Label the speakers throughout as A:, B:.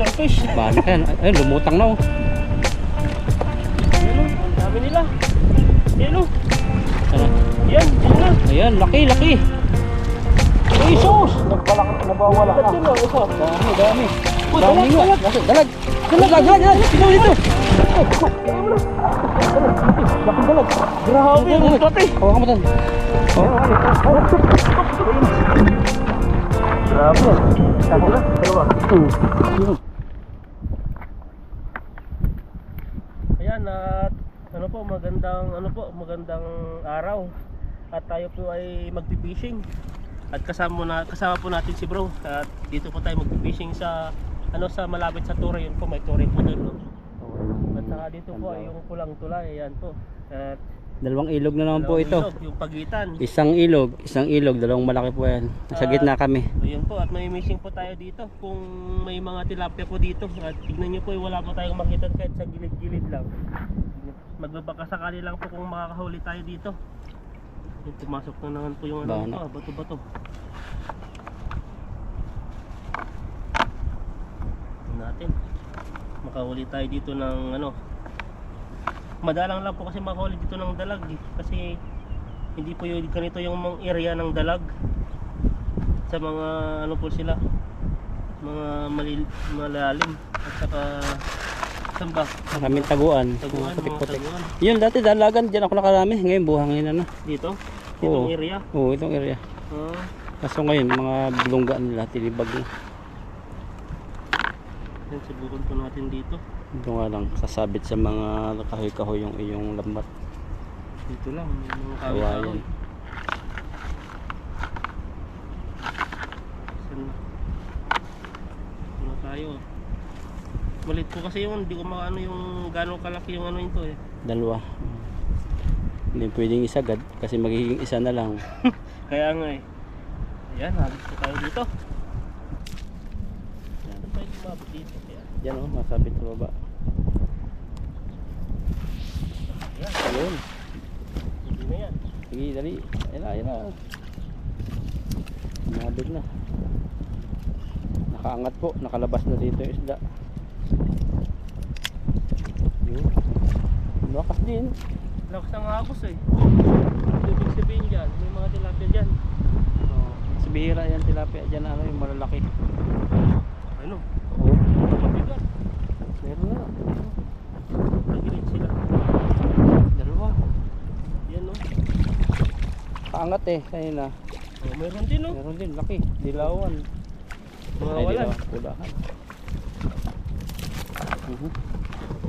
A: silverfish.
B: Bahala ka yan. Ay, lumutang na oh.
A: Ayan o, ang dami nila. Ayan o.
B: Sana.
A: Yan, yan na.
B: Ayan, laki.
A: Jesus!
B: Nabawala
A: Ba't yun o, isa?
B: Dami.
A: Uy,
B: Dami nga.
A: dalag.
B: Dalag. Sino dito?
A: Laki dalag. Grabe, ang laki.
B: Hawakan mo tan.
A: Grabe. Saan sila? Dalawa. Ayan, at magandang araw. At tayo po ay magpipishing. At kasama po natin si bro. At dito po tayo magpipishing sa malapit sa Ture. Yun po, may Ture po doon. At saka dito po ay yung Pulang Tulay. Ayan po. At
B: Dalawang ilog na naman po ito.
A: ilog, yung pagitan.
B: Isang ilog, dalawang malaki po yan. Nasa gitna kami.
A: Ayun po, at may missing po tayo dito. Kung may mga tilapia po dito, at tignan nyo po, wala po tayong makita kahit sa gilid-gilid lang. Magbabakasakali lang po kung makakahuli tayo dito. Yung pumasok na naman po yung bato-bato. Natin. Makahuli tayo dito ng madalang lang po kasi makahuli dito ng dalag kasi hindi po yung ganito yung area ng dalag sa mga po sila mga malalim at saka samba
B: Maraming taguan.
A: mga
B: Putik-putik.
A: taguan.
B: Yun, dati dalagan. Diyan ako nakarami. Ngayon buhangin na.
A: Dito?
B: Oo.
A: Itong area?
B: Oo, itong area. Kaso ngayon, mga bulungga nila, tilibag na.
A: Yan, subukan po natin dito.
B: Ito nga lang, sasabit sa mga kahoy-kahoy yung iyong lambat.
A: Dito lang, mga
B: Kawayan.
A: Ano tayo? Malit po kasi yung hindi ko maano yung gano'ng kalaki yung ito eh.
B: Dalawa. Hindi pwedeng isagad kasi magiging isa na lang.
A: Kaya nga eh. Ayan, halos po tayo dito. Ano tayo kumabot dito? Kaya.
B: Yan o, nasabit sa baba.
A: Ayan,
B: Ayun.
A: hindi na yan.
B: Sige, dali. Ayun na. Nabig na. Nakaangat po. Nakalabas na dito yung isda. Yun. Lakas din.
A: Lakas ng agos eh. Ibig sabihin dyan, may mga tilapia dyan.
B: Sa bihira yan tilapia dyan, yung malalaki.
A: Ano?
B: Oo.
A: Mabigat.
B: Meron na.
A: Nagilid sila.
B: Dalawa.
A: Yan o.
B: Kaangat kanina.
A: Oh, mayroon din o.
B: Meron din, laki. Dilawan.
A: Mga
B: Ay,
A: walan.
B: dilaw. Pulahan.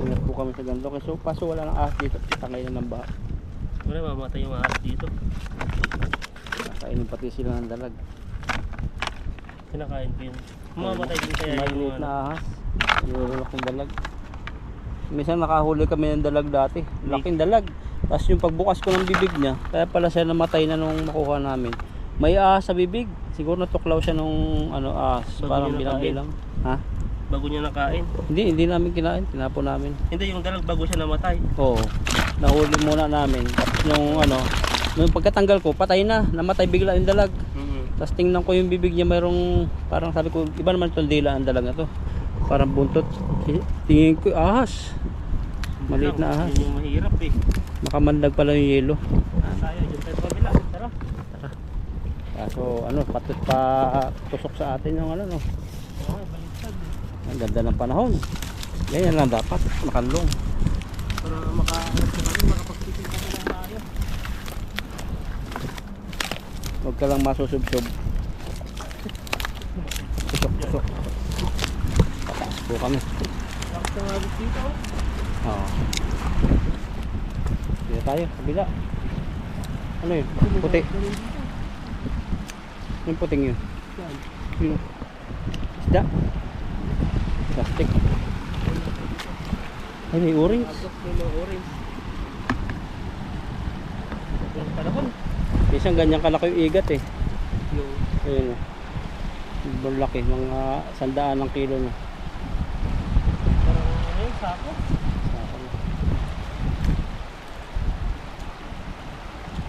B: Ingat po kami sa ganito. Kaso wala nang ahas dito. Tangay na ng baha.
A: Wala, mamatay yung ahas dito.
B: Nakainin pati sila ng dalag.
A: Kinakain ko yun. Mamamatay din kaya yung
B: Maliit na ahas. Yung laking dalag. Minsan nakahuli kami ng dalag dati. Laking dalag. Tapos yung pagbukas ko ng bibig niya, kaya pala siya namatay na nung makuha namin. May ahas sa bibig. Siguro natuklaw siya nung ahas.
A: Bago
B: Parang
A: niya nakain.
B: bilang-bilang. Ha?
A: Bago niya nakain.
B: Hindi namin kinain. Tinapon namin.
A: Hindi, yung dalag bago siya namatay.
B: Oo. Nahuli muna namin. Tapos nung nung pagkatanggal ko, patay na. Namatay bigla yung dalag. Tapos tingnan ko yung bibig niya, mayroong parang sabi ko, iba naman itong dila ang dalag na to. Parang buntot. Tingin ko, ahas. Maliit na ahas.
A: Yun yung mahirap eh.
B: Makamandag pala yung yelo.
A: Tayo, dyan tayo sa kabila. Tara.
B: Kaso patot pa tusok sa atin yung no.
A: Okay, baliktad.
B: Ang ganda ng panahon. Ganyan lang dapat, makanlong.
A: Para makapagpipig ka lang tayo.
B: Huwag ka lang masusubsob. Tusok. Po kami.
A: Lakas ng agos dito.
B: Oo. Dito tayo, kabila. Ano yun? Puti. Yung puting yun. Yun. Isda. Plastic. Ay, may orange.
A: Agos may mga orange. Yung panahon.
B: Isang ganyan kalaki yung igat eh.
A: Yung
B: Ayun. Sobrang laki. Mga 100 ng kilo na.
A: parang sako.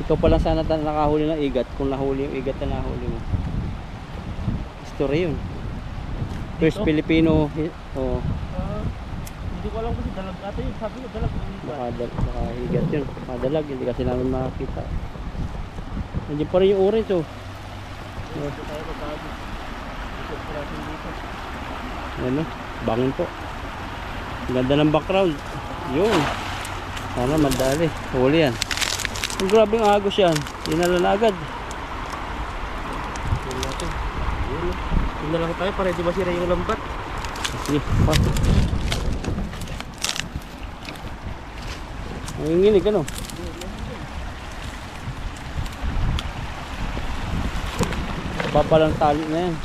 B: Ikaw pa lang sana nakahuli ng igat. Kung nahuli yung igat na nahuli mo. Story yun. Chris
A: dito?
B: Filipino. Oh,
A: Hindi ko alam kasi dalag ata yun. Sabi ko dalag.
B: baka higat yun. Madalag, hindi kasi namin makakita. Nandiyan pa rin yung orange oh.
A: Dito tayo magkakabi. Ikot ko natin dito.
B: Ayan oh, bangin po. Ang ganda ng background. Yun. Sana madali. Huli yan. Ang grabing agos yan. Dinala na agad.
A: Yun natin. Yun. Yun na lang tayo para di masira yung lambat.
B: Sige, pa. Nanginginig ano? Papalang tali na yan.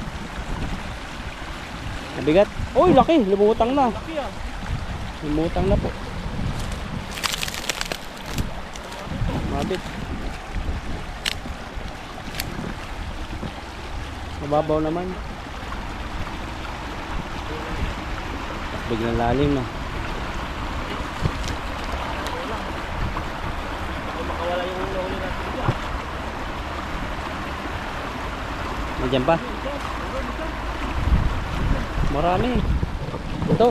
B: Mabigat. Uy, laki. Lumutang na.
A: Laki ah.
B: Lumutang na po. Mabit. Mababaw naman. Biglang lalim na.
A: Baka makawala yung nahuli natin dyan.
B: Nandiyan pa? Marami. Ito.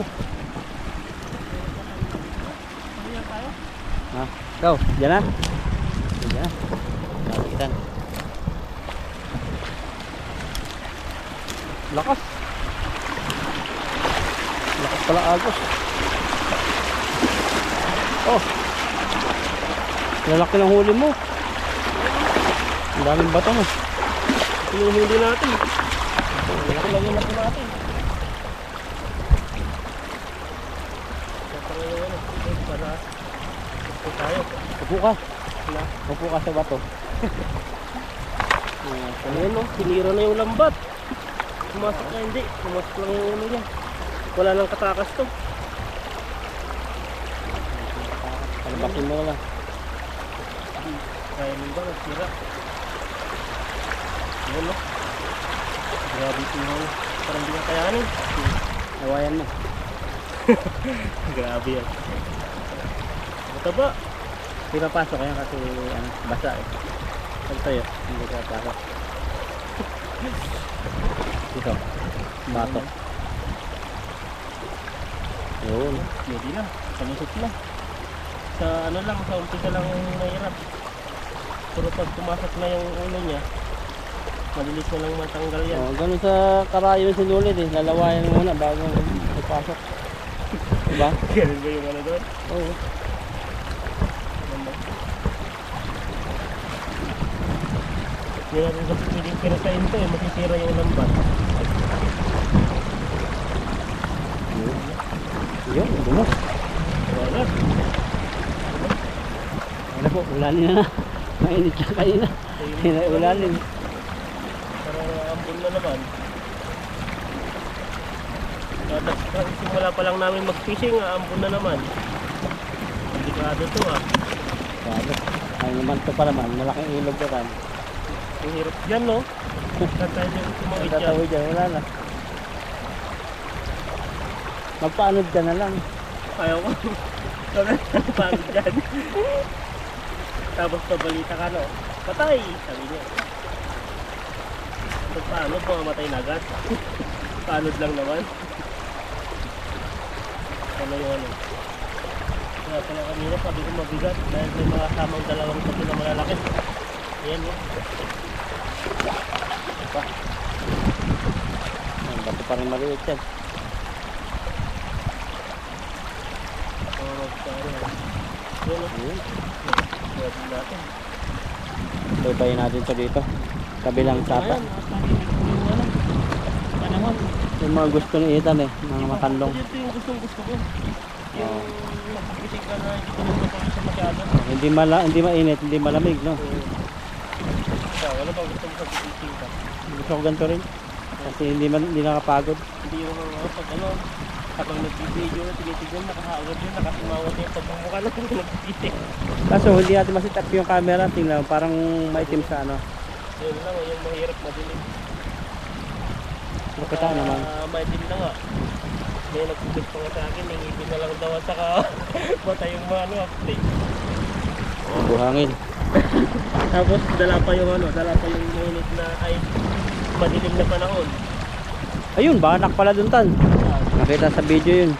A: Ayan tayo.
B: Ha? Ikaw, dyan na. Dyan na. Nalikitan. Lakas. Lakas pala agos. Oh. Lalaki ng huli mo. Ang daming bato mo.
A: Yung huli natin. Laki lang yung laki natin. Para upo tayo.
B: Upo ka.
A: Na.
B: Upo ka sa bato.
A: Ayun no, sinira na yung lambat. Pumasok na hindi. Pumasok lang yung ulo niya. Wala nang katakas to.
B: Palabakin mo lang.
A: Kaya nung ba, nagsira. Ayun no. Grabe ito yung parang di na kayanin.
B: Awayan mo.
A: Grabe yan. Mataba.
B: Hindi papasok yan kasi ano, basa eh. Pag tayo, hindi ka papasok. Ito, bato. Yun.
A: Pwede na. Kalusot na. Sa ano lang, sa umpisa lang nahirap. Pero pag pumasok na yung ulo niya, malilis na lang matanggal yan.
B: Oh, ganun sa karayo ng sinulid eh. Lalawayan muna bago magpasok. Diba?
A: Ganun ba yung ano doon?
B: Oo.
A: Hindi natin kasi pwedeng pirasain to eh, masisira yung lambat.
B: Yun, dumos.
A: Wala.
B: Ano po, ulanin na. Mainit lang kanina. Ulanin.
A: Pero ambon na naman. Simula pa lang namin mag-fishing, ambon na naman. Delikado to ah.
B: Sabi, ay naman to pa naman. Malaking ilog ka kan.
A: Ang hirap dyan no? Saan tayo dyan tumawid dyan?
B: Tatawid dyan, wala na. Magpaanod ka na lang.
A: Ayaw ko. Pagod dyan. Tapos pabalita ka no? Patay! Sabi niya. So, paano? Pumamatay na agad? Paanod lang naman. Ano yung ano? Kaya pala kanina sabi ko mabigat dahil may mga samang dalawang sabi na malalaki. Ayan no?
B: Pa. Ang bato pa rin maliit yan.
A: Ayan no?
B: Ayun.
A: Ayan natin.
B: Baybayin natin to dito. Kabilang sapa.
A: Ayan, yung ano? Panahon.
B: Yung mga gusto ni Ethan eh. Mga makanlong.
A: Ito yung gustong gusto ko.
B: Oo.
A: Yung nagkikisig ka na hindi ko nang mapakisa masyado.
B: Hindi mainit, hindi malamig, no?
A: Wala ba gusto mo sa pagkikisig ka?
B: Gusto ko ganito rin. Kasi hindi nakapagod.
A: Hindi yung pag ano, habang nag-video, tinitignan, nakahagod yun, nakasimangot yung pagmumukha na nag-isig.
B: Kaso hindi natin masitap yung camera. Tingnan, parang maitim sa ano.
A: Yun lang, yung mahirap madilim.
B: Nakita naman.
A: Madilim na nga. May nag-suggest pa nga sa akin, ngipin na lang daw at saka bata yung mga ano, update.
B: Buhangin.
A: Tapos dala pa yung ano, dala pa yung minute na ay madilim na panahon.
B: Ayun, banak pala dun tan. Nakita sa video yun.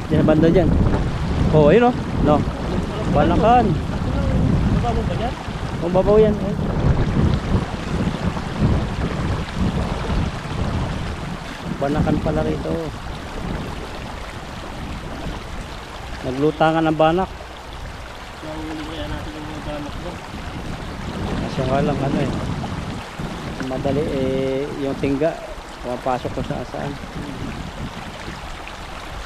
B: Diyan banda dyan. Oh, ayun oh. No. Banakan.
A: Babaw ba yan?
B: Oh, babaw yan. Eh. Banakan pala rito. Naglutangan ng banak.
A: Nahuli kaya natin yung mga banak mo.
B: Kasi nga lang ano eh. Madali eh yung tingga pumapasok ko saan.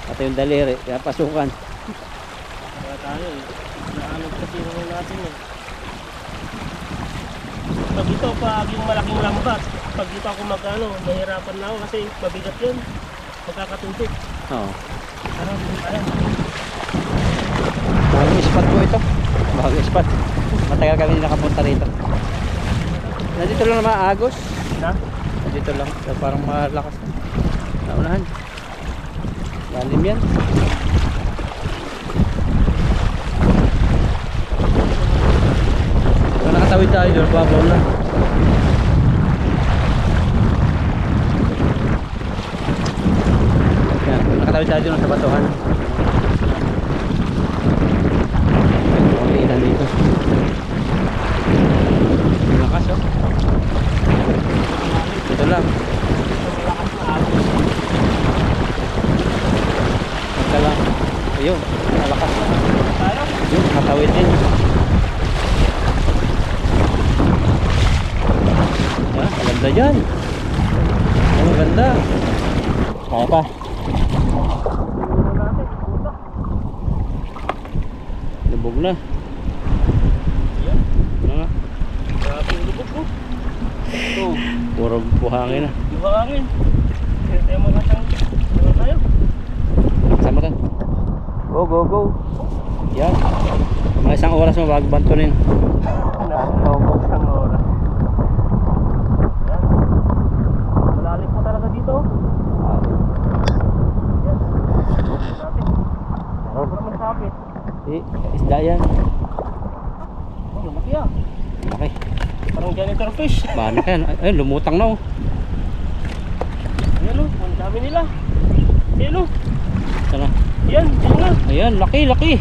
B: At yung daliri, kaya pasukan.
A: Kaya tayo eh. Naanod kasi naman natin eh. Pag ito, pag yung malaking lambat, pag dito ako mag-ano, mahirapan na ako kasi mabigat yun. Magkakatuntik.
B: Oo.
A: Ano, hindi kaya.
B: Bagong spot po ito. Bagong spot. Matagal kami nakapunta rito. Nandito lang naman Agos.
A: Na?
B: Nandito lang. So, parang malakas na. Naunahan. Lalim yan. Kung nakatawid tayo doon, babaw na. Yan, kung nakatawid tayo doon sa batuhan. Ilan dito. Lakas oh. Ito lang. Ito lang. Ayun, malakas na. Ayun, nakatawid din. Ah, maganda dyan. Ay, maganda. Kaya pa. Lubog na. Ano nga?
A: Grabe yung lubog ko. Ito.
B: Puro buhangin na.
A: Buhangin. Kaya tayo mga tang. Ano tayo?
B: Sama tayo. Go, go, go. Yan. Mga isang oras mo bago bantunin.
A: Nakakawag isang oras. Yan. Malalim po talaga dito. Yan. Natin. Ano naman sapit?
B: Isda yan.
A: Oh, lumaki ah.
B: Okay.
A: Parang janitor fish.
B: Banak yan. Ay, lumutang na oh.
A: Ayan o, ang dami nila. Ayan o.
B: Sana.
A: Yan, yan nga.
B: Ayan, laki, laki.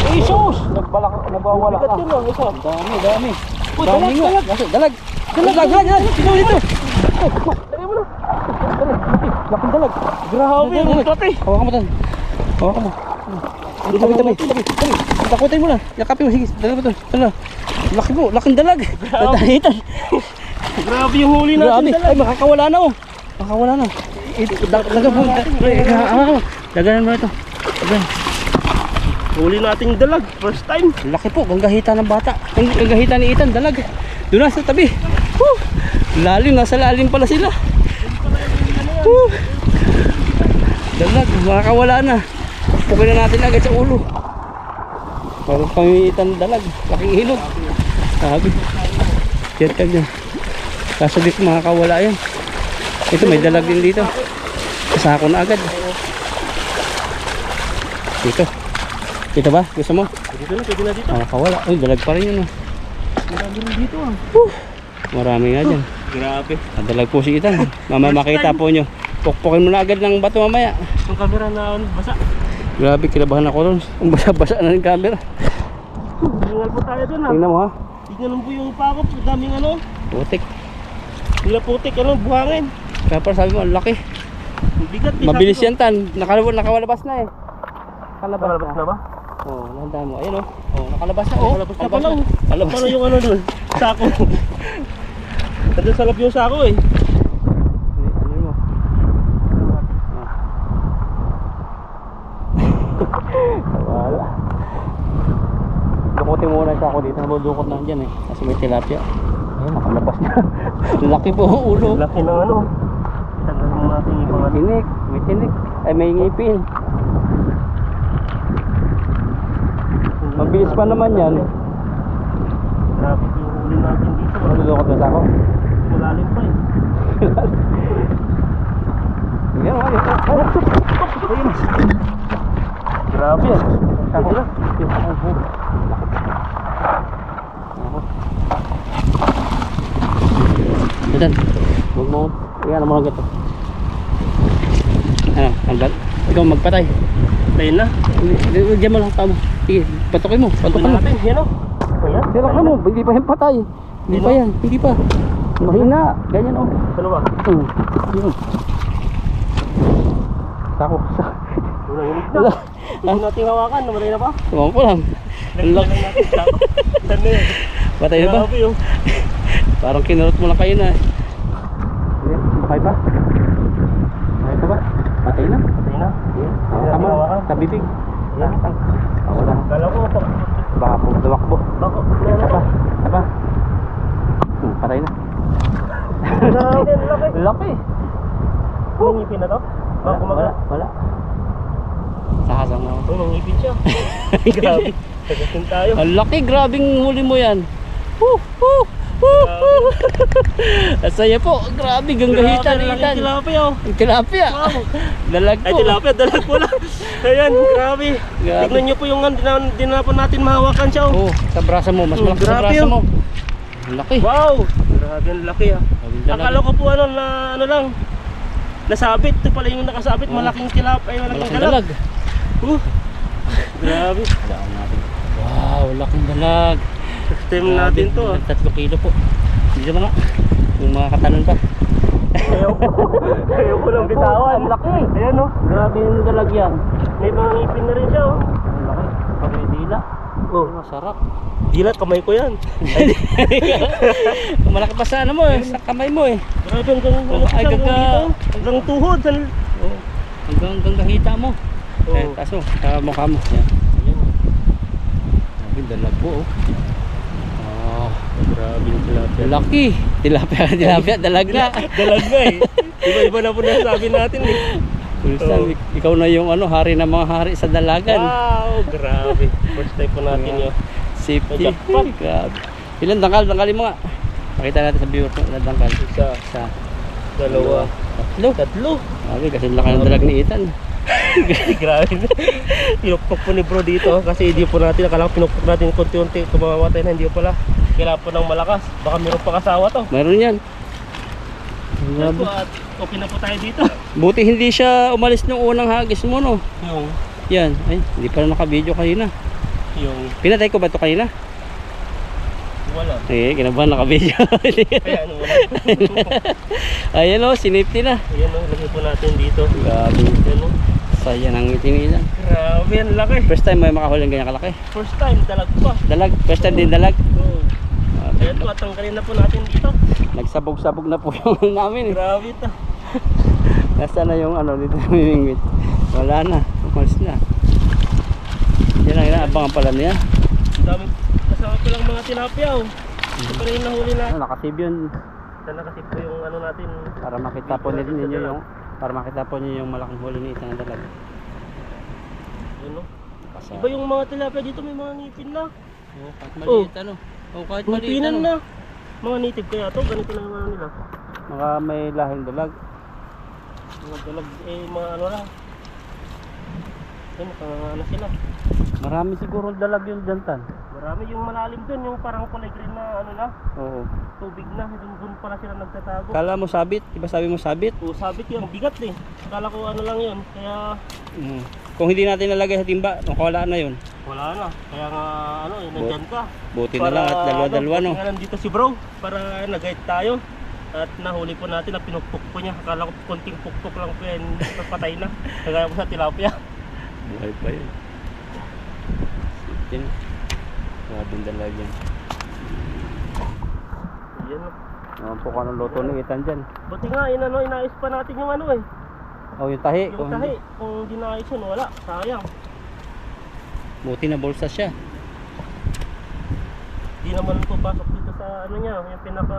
A: Ay, sus!
B: Nagbawala
A: Bigat yun o, isa.
B: Dami, dami.
A: Uy,
B: Dami
A: dalag,
B: nga.
A: dalag.
B: Dalag. Dalag, yan. Sino dito?
A: Dali mo na.
B: Laking dalag.
A: Grabe,
B: Dalag.
A: ang tote.
B: Hawakan mo tan. Hawakan mo. Tabi. Takutin mo na. Yakapin mo. Sige, dala mo to. Dala. Laki mo, laking dalag. Tatahitan.
A: Grabe yung huli
B: Grabe.
A: natin.
B: Ay, makakawala na oh. Makakawala na. Dagan mo. Daganan mo ito. Dagan.
A: Huli nating dalag, first time.
B: Laki po, ganggahita ng bata. Ganggahita ni Ethan, dalag. Doon na sa tabi. Lalim, nasa lalim pala sila. Dalag, makakawala na. Pukin na natin agad sa ulo. Meron pamimitan dalag, laking hilog. Sabi. Diyan ka dyan. Kaso dito makakawala yan. Ito may dalag din dito. Kasako na agad. Dito. Dito ba? Gusto mo?
A: Pwede na dito.
B: Makakawala. Uy, dalag pa rin yun oh.
A: Marami rin dito ah.
B: Marami nga dyan.
A: Grabe.
B: Dalag po si Ethan. Mamaya makita po nyo. Pukpukin mo na agad ng bato mamaya.
A: Yung camera na basa.
B: Grabe, kinabahan ako ron. Ang basa-basa na ng camera.
A: Hingal po tayo dun ah.
B: Tingnan mo ha.
A: Tingnan mo yung pakop. Daming ano.
B: Putik.
A: Nila putik, ano, buhangin.
B: Kaya parang sabi mo, ang laki.
A: Ang bigat.
B: Mabilis yan tan. Nakalabas na eh.
A: Nakalabas na ba?
B: Oo, nahandaan mo. Ayun oh. Oo, nakalabas na. Oh,
A: Nakalabas na pala.
B: Nakalabas
A: Paano yung ano dun? Sako. Nandun sa loob yung sako eh.
B: Ano mo? Wala. Dukutin muna siya ako dito. Nabudukot na dyan eh. Kasi may tilapia. Ayun, nakalabas na. Laki po ang ulo.
A: Laki ng ano. Tanggal mo natin yung mga
B: Tinik. May tinik. Ay, may ngipin. Mabilis pa naman yan.
A: Grabe yung huli natin dito.
B: Nabudukot na ako.
A: Malalim pa eh.
B: Yan o. Ayun.
A: Grabe yan.
B: Sako na. Yan. Huwag mo. Iyan mo lang ito. Ano, ikaw magpatay.
A: Tayo na.
B: Diyan mo lang tao mo. Sige, patukin mo. Patukin mo.
A: natin, yan o. Ayan.
B: Silakan mo, hindi pa yan patay. Hindi pa yan, hindi pa. Mahina, ganyan oh.
A: Ano ba?
B: Yun. Sako.
A: Unang hinig na. Hindi natin hawakan, namatay na ba?
B: Tumama po lang. Ang laki.
A: Lagyan natin, sako. Saan na yun?
B: Patay na ba?
A: Grabe yung.
B: Parang kinurot mo lang kayo na. Patay pa? Patay pa ba? Patay na.
A: Patay na.
B: Tama, sa bibig.
A: Yan.
B: Ako lang.
A: Kala ko ito.
B: Baka po, dumakbo.
A: Bako.
B: Tapa, tapa. Patay na.
A: Grabe, ang laki.
B: Laki.
A: May ngipin na to? Bako
B: Wala, wala. Sahasang mo.
A: Uy, may ngipin siya. Grabe. Tagasin tayo.
B: Ang laki, grabing huli mo yan. Woo! Woo! Woo! Woo! Asaya po, grabe, ganggahitan, itan.
A: Tilapia oh.
B: Tilapia.
A: Wow.
B: Dalag
A: Ay,
B: po.
A: tilapia, dalag po lang. Ayan, grabe.
B: Grabe.
A: Tignan nyo po yung dinapon natin mahawakan siya oh.
B: Oh, sa braso mo, mas malaki sa
A: Grabe,
B: braso
A: oh.
B: mo. Ang laki.
A: Wow! Grabe, ang laki ah.
B: Grabing dalag.
A: Akala ko po ano lang. Nasabit, ito pala yung nakasabit, malaking tilapia, ay malaking
B: Malaking
A: dalag.
B: dalag.
A: Grabe.
B: Daan natin. Wow, laking dalag.
A: First time natin to ah.
B: 3 kilo po. Hindi naman nga. Yung mga katanon pa.
A: Ayaw ko. Ayaw ko lang bitawan.
B: Ang laki.
A: Ayan oh.
B: Grabe yung dalag yan.
A: May mga ngipin na rin siya oh.
B: Ang laki. Pag may dila.
A: Oh.
B: Masarap.
A: Dilat, kamay ko yan.
B: Malaki pa sa ano mo eh. Sa kamay mo eh.
A: Grabe hanggang
B: Oh, ay,
A: hanggang
B: gaga.
A: dito. Hanggang tuhod.
B: Oh, hanggang kahita mo.
A: Oh.
B: Eh, taso, sa mukha mo. Yan. Grabe, dalag po oh. Oh,
A: Grabe yung tilapia.
B: laki. Tilapia, dalag nga.
A: Dalag nga eh. Iba-iba na po nasabi natin eh.
B: Pulsan, ikaw na yung ano, hari ng mga hari sa dalagan.
A: Wow, grabe. First time po natin yun.
B: Safety.
A: Jackpot.
B: Grabe. Ilan dangkalin mo nga. Pakita natin sa viewer ko ilan dangkal. Isa,
A: Dalawa.
B: tatlo.
A: Tatlo.
B: Grabe, kasi laki ng dalag ni Ethan.
A: Grabe na. Pinukpok po ni bro dito kasi hindi po natin, akala ko pinukpok natin konti-unti kumamatay na, hindi po pala. Kailangan po ng malakas. Baka meron pa kasawa to.
B: Mayroon yan.
A: Yan po,
B: Grabe.
A: at okay na po tayo dito.
B: Buti hindi siya umalis nung unang hagis mo no.
A: Yung,
B: Yan, ay, hindi pala naka-video kanina.
A: yung,
B: Pinatay ko ba ito kanina?
A: wala.
B: Eh, kinabahan naka-video.
A: Ayan, wala.
B: Ayan o, sinipti na.
A: Ayan o, lagay po natin dito.
B: Grabe.
A: Ayan o.
B: Saya ng itinilan.
A: Grabe, ang laki.
B: First time may makahuli ng ganyan kalaki.
A: First time, dalag pa.
B: Dalag, first time din dalag.
A: Oo. Ayan po, at tanggalin na po natin dito.
B: Nagsabog-sabog na po yung namin eh.
A: Grabe ito.
B: Nasaan na yung ano dito namimingwit? Wala na, umalis na. Yan ang inaabangan pala niya.
A: Ang dami, kasama ko lang mga tilapia oh. Ito pa rin yung nahuli na.
B: Nakasave yun
A: Sana kasi po yung ano natin.
B: para makita po ninyo yung malaking huli ni isang dalag.
A: Yun o.
B: Kasi
A: Iba yung mga tilapia dito, may mga ngipin na.
B: kahit maliit ano. Oh, kahit maliit
A: Ngipinan
B: ano.
A: na. Mga native kaya to, ganito na yung ano nila.
B: Mga may lahing dalag.
A: Mga dalag, mga ano lang. Yan, ano sila.
B: Marami siguro dalag yung jantan.
A: Marami yung malalim dun, yung parang kulay green na ano na,
B: Oo.
A: tubig na. Dun pala sila nagtatago.
B: Kala mo sabit? Diba sabi mo sabit?
A: O, sabit yun, bigat eh. Akala ko ano lang yun, kaya
B: Kung hindi natin nalagay sa timba, wala na yun.
A: wala na. Kaya nga ano, nandyan ka.
B: Buti na lang at dalawa-dalawa no.
A: Buti nga nandito si bro, para nag-guide tayo. At nahuli po natin na pinukpok po niya. Akala ko konting pukpok lang po yan, patay na. Kagaya po sa tilapia.
B: Buhay pa yun. Yan. Grabing dalag yan.
A: Yan o.
B: Naman po ka ng loto ng itan dyan.
A: Buti nga, inayos pa natin yung ano eh.
B: Oh, yung tahi.
A: Yung tahi, kung di naayos yun, wala. Sayang.
B: Buti na bulsa siya.
A: Di naman po pasok dito sa ano niya, yung pinaka...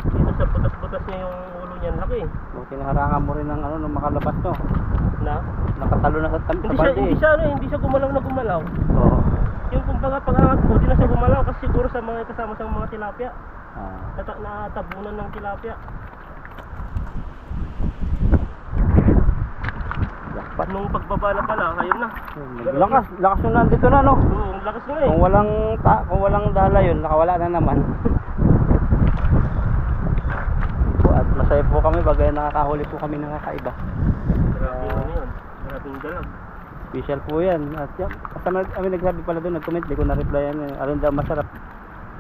A: Dito sa butas-butas niya yung ulo niyan, laki.
B: Buti na harangan mo rin ng ano nung makalabas no.
A: Na?
B: Nakatalo na sa balde.
A: Hindi siya gumalaw na gumalaw.
B: Oo.
A: Yung kumbaga pag-angat ko, di na siya gumalaw kasi siguro sa mga kasama sa mga tilapia.
B: Ah.
A: Natabunan ng tilapia.
B: Jackpot.
A: Nung pagbaba na pala, ayun na.
B: Lakas yung nandito na no.
A: Oo, ang lakas nga eh.
B: Kung walang dala yun, nakawala na naman. At mas masaya po kami bagay nakakahuli po kami ng kakaiba.
A: Grabe ano yun. Grabing dalag.
B: Special po yan. At yan, kasama kami nagsabi pala doon, nag-comment, di ko na-replyan yan. Alin daw masarap,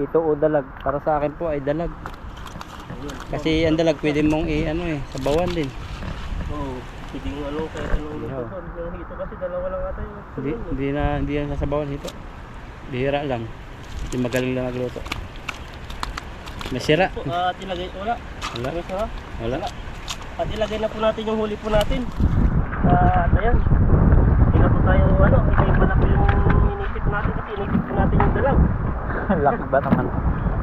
B: ito o dalag. Para sa akin po ay dalag.
A: Ayun.
B: Kasi ang dalag pwede mong sabawan din.
A: Oo. Hindi yung ano, kaya anong
B: Oo.
A: yung hito kasi dalawa lang ata yung
B: Hindi yan sasabawan ito. Bihira lang. Hindi magaling lang magluto. Masira.
A: At ilagay, wala.
B: Wala.
A: Ano siya?
B: Wala.
A: At ilagay na po natin yung huli po natin. At ayan. Hindi na po tayo, ito yung malaki yung inisip natin kasi inisip po natin yung dalag.
B: Laki ba naman?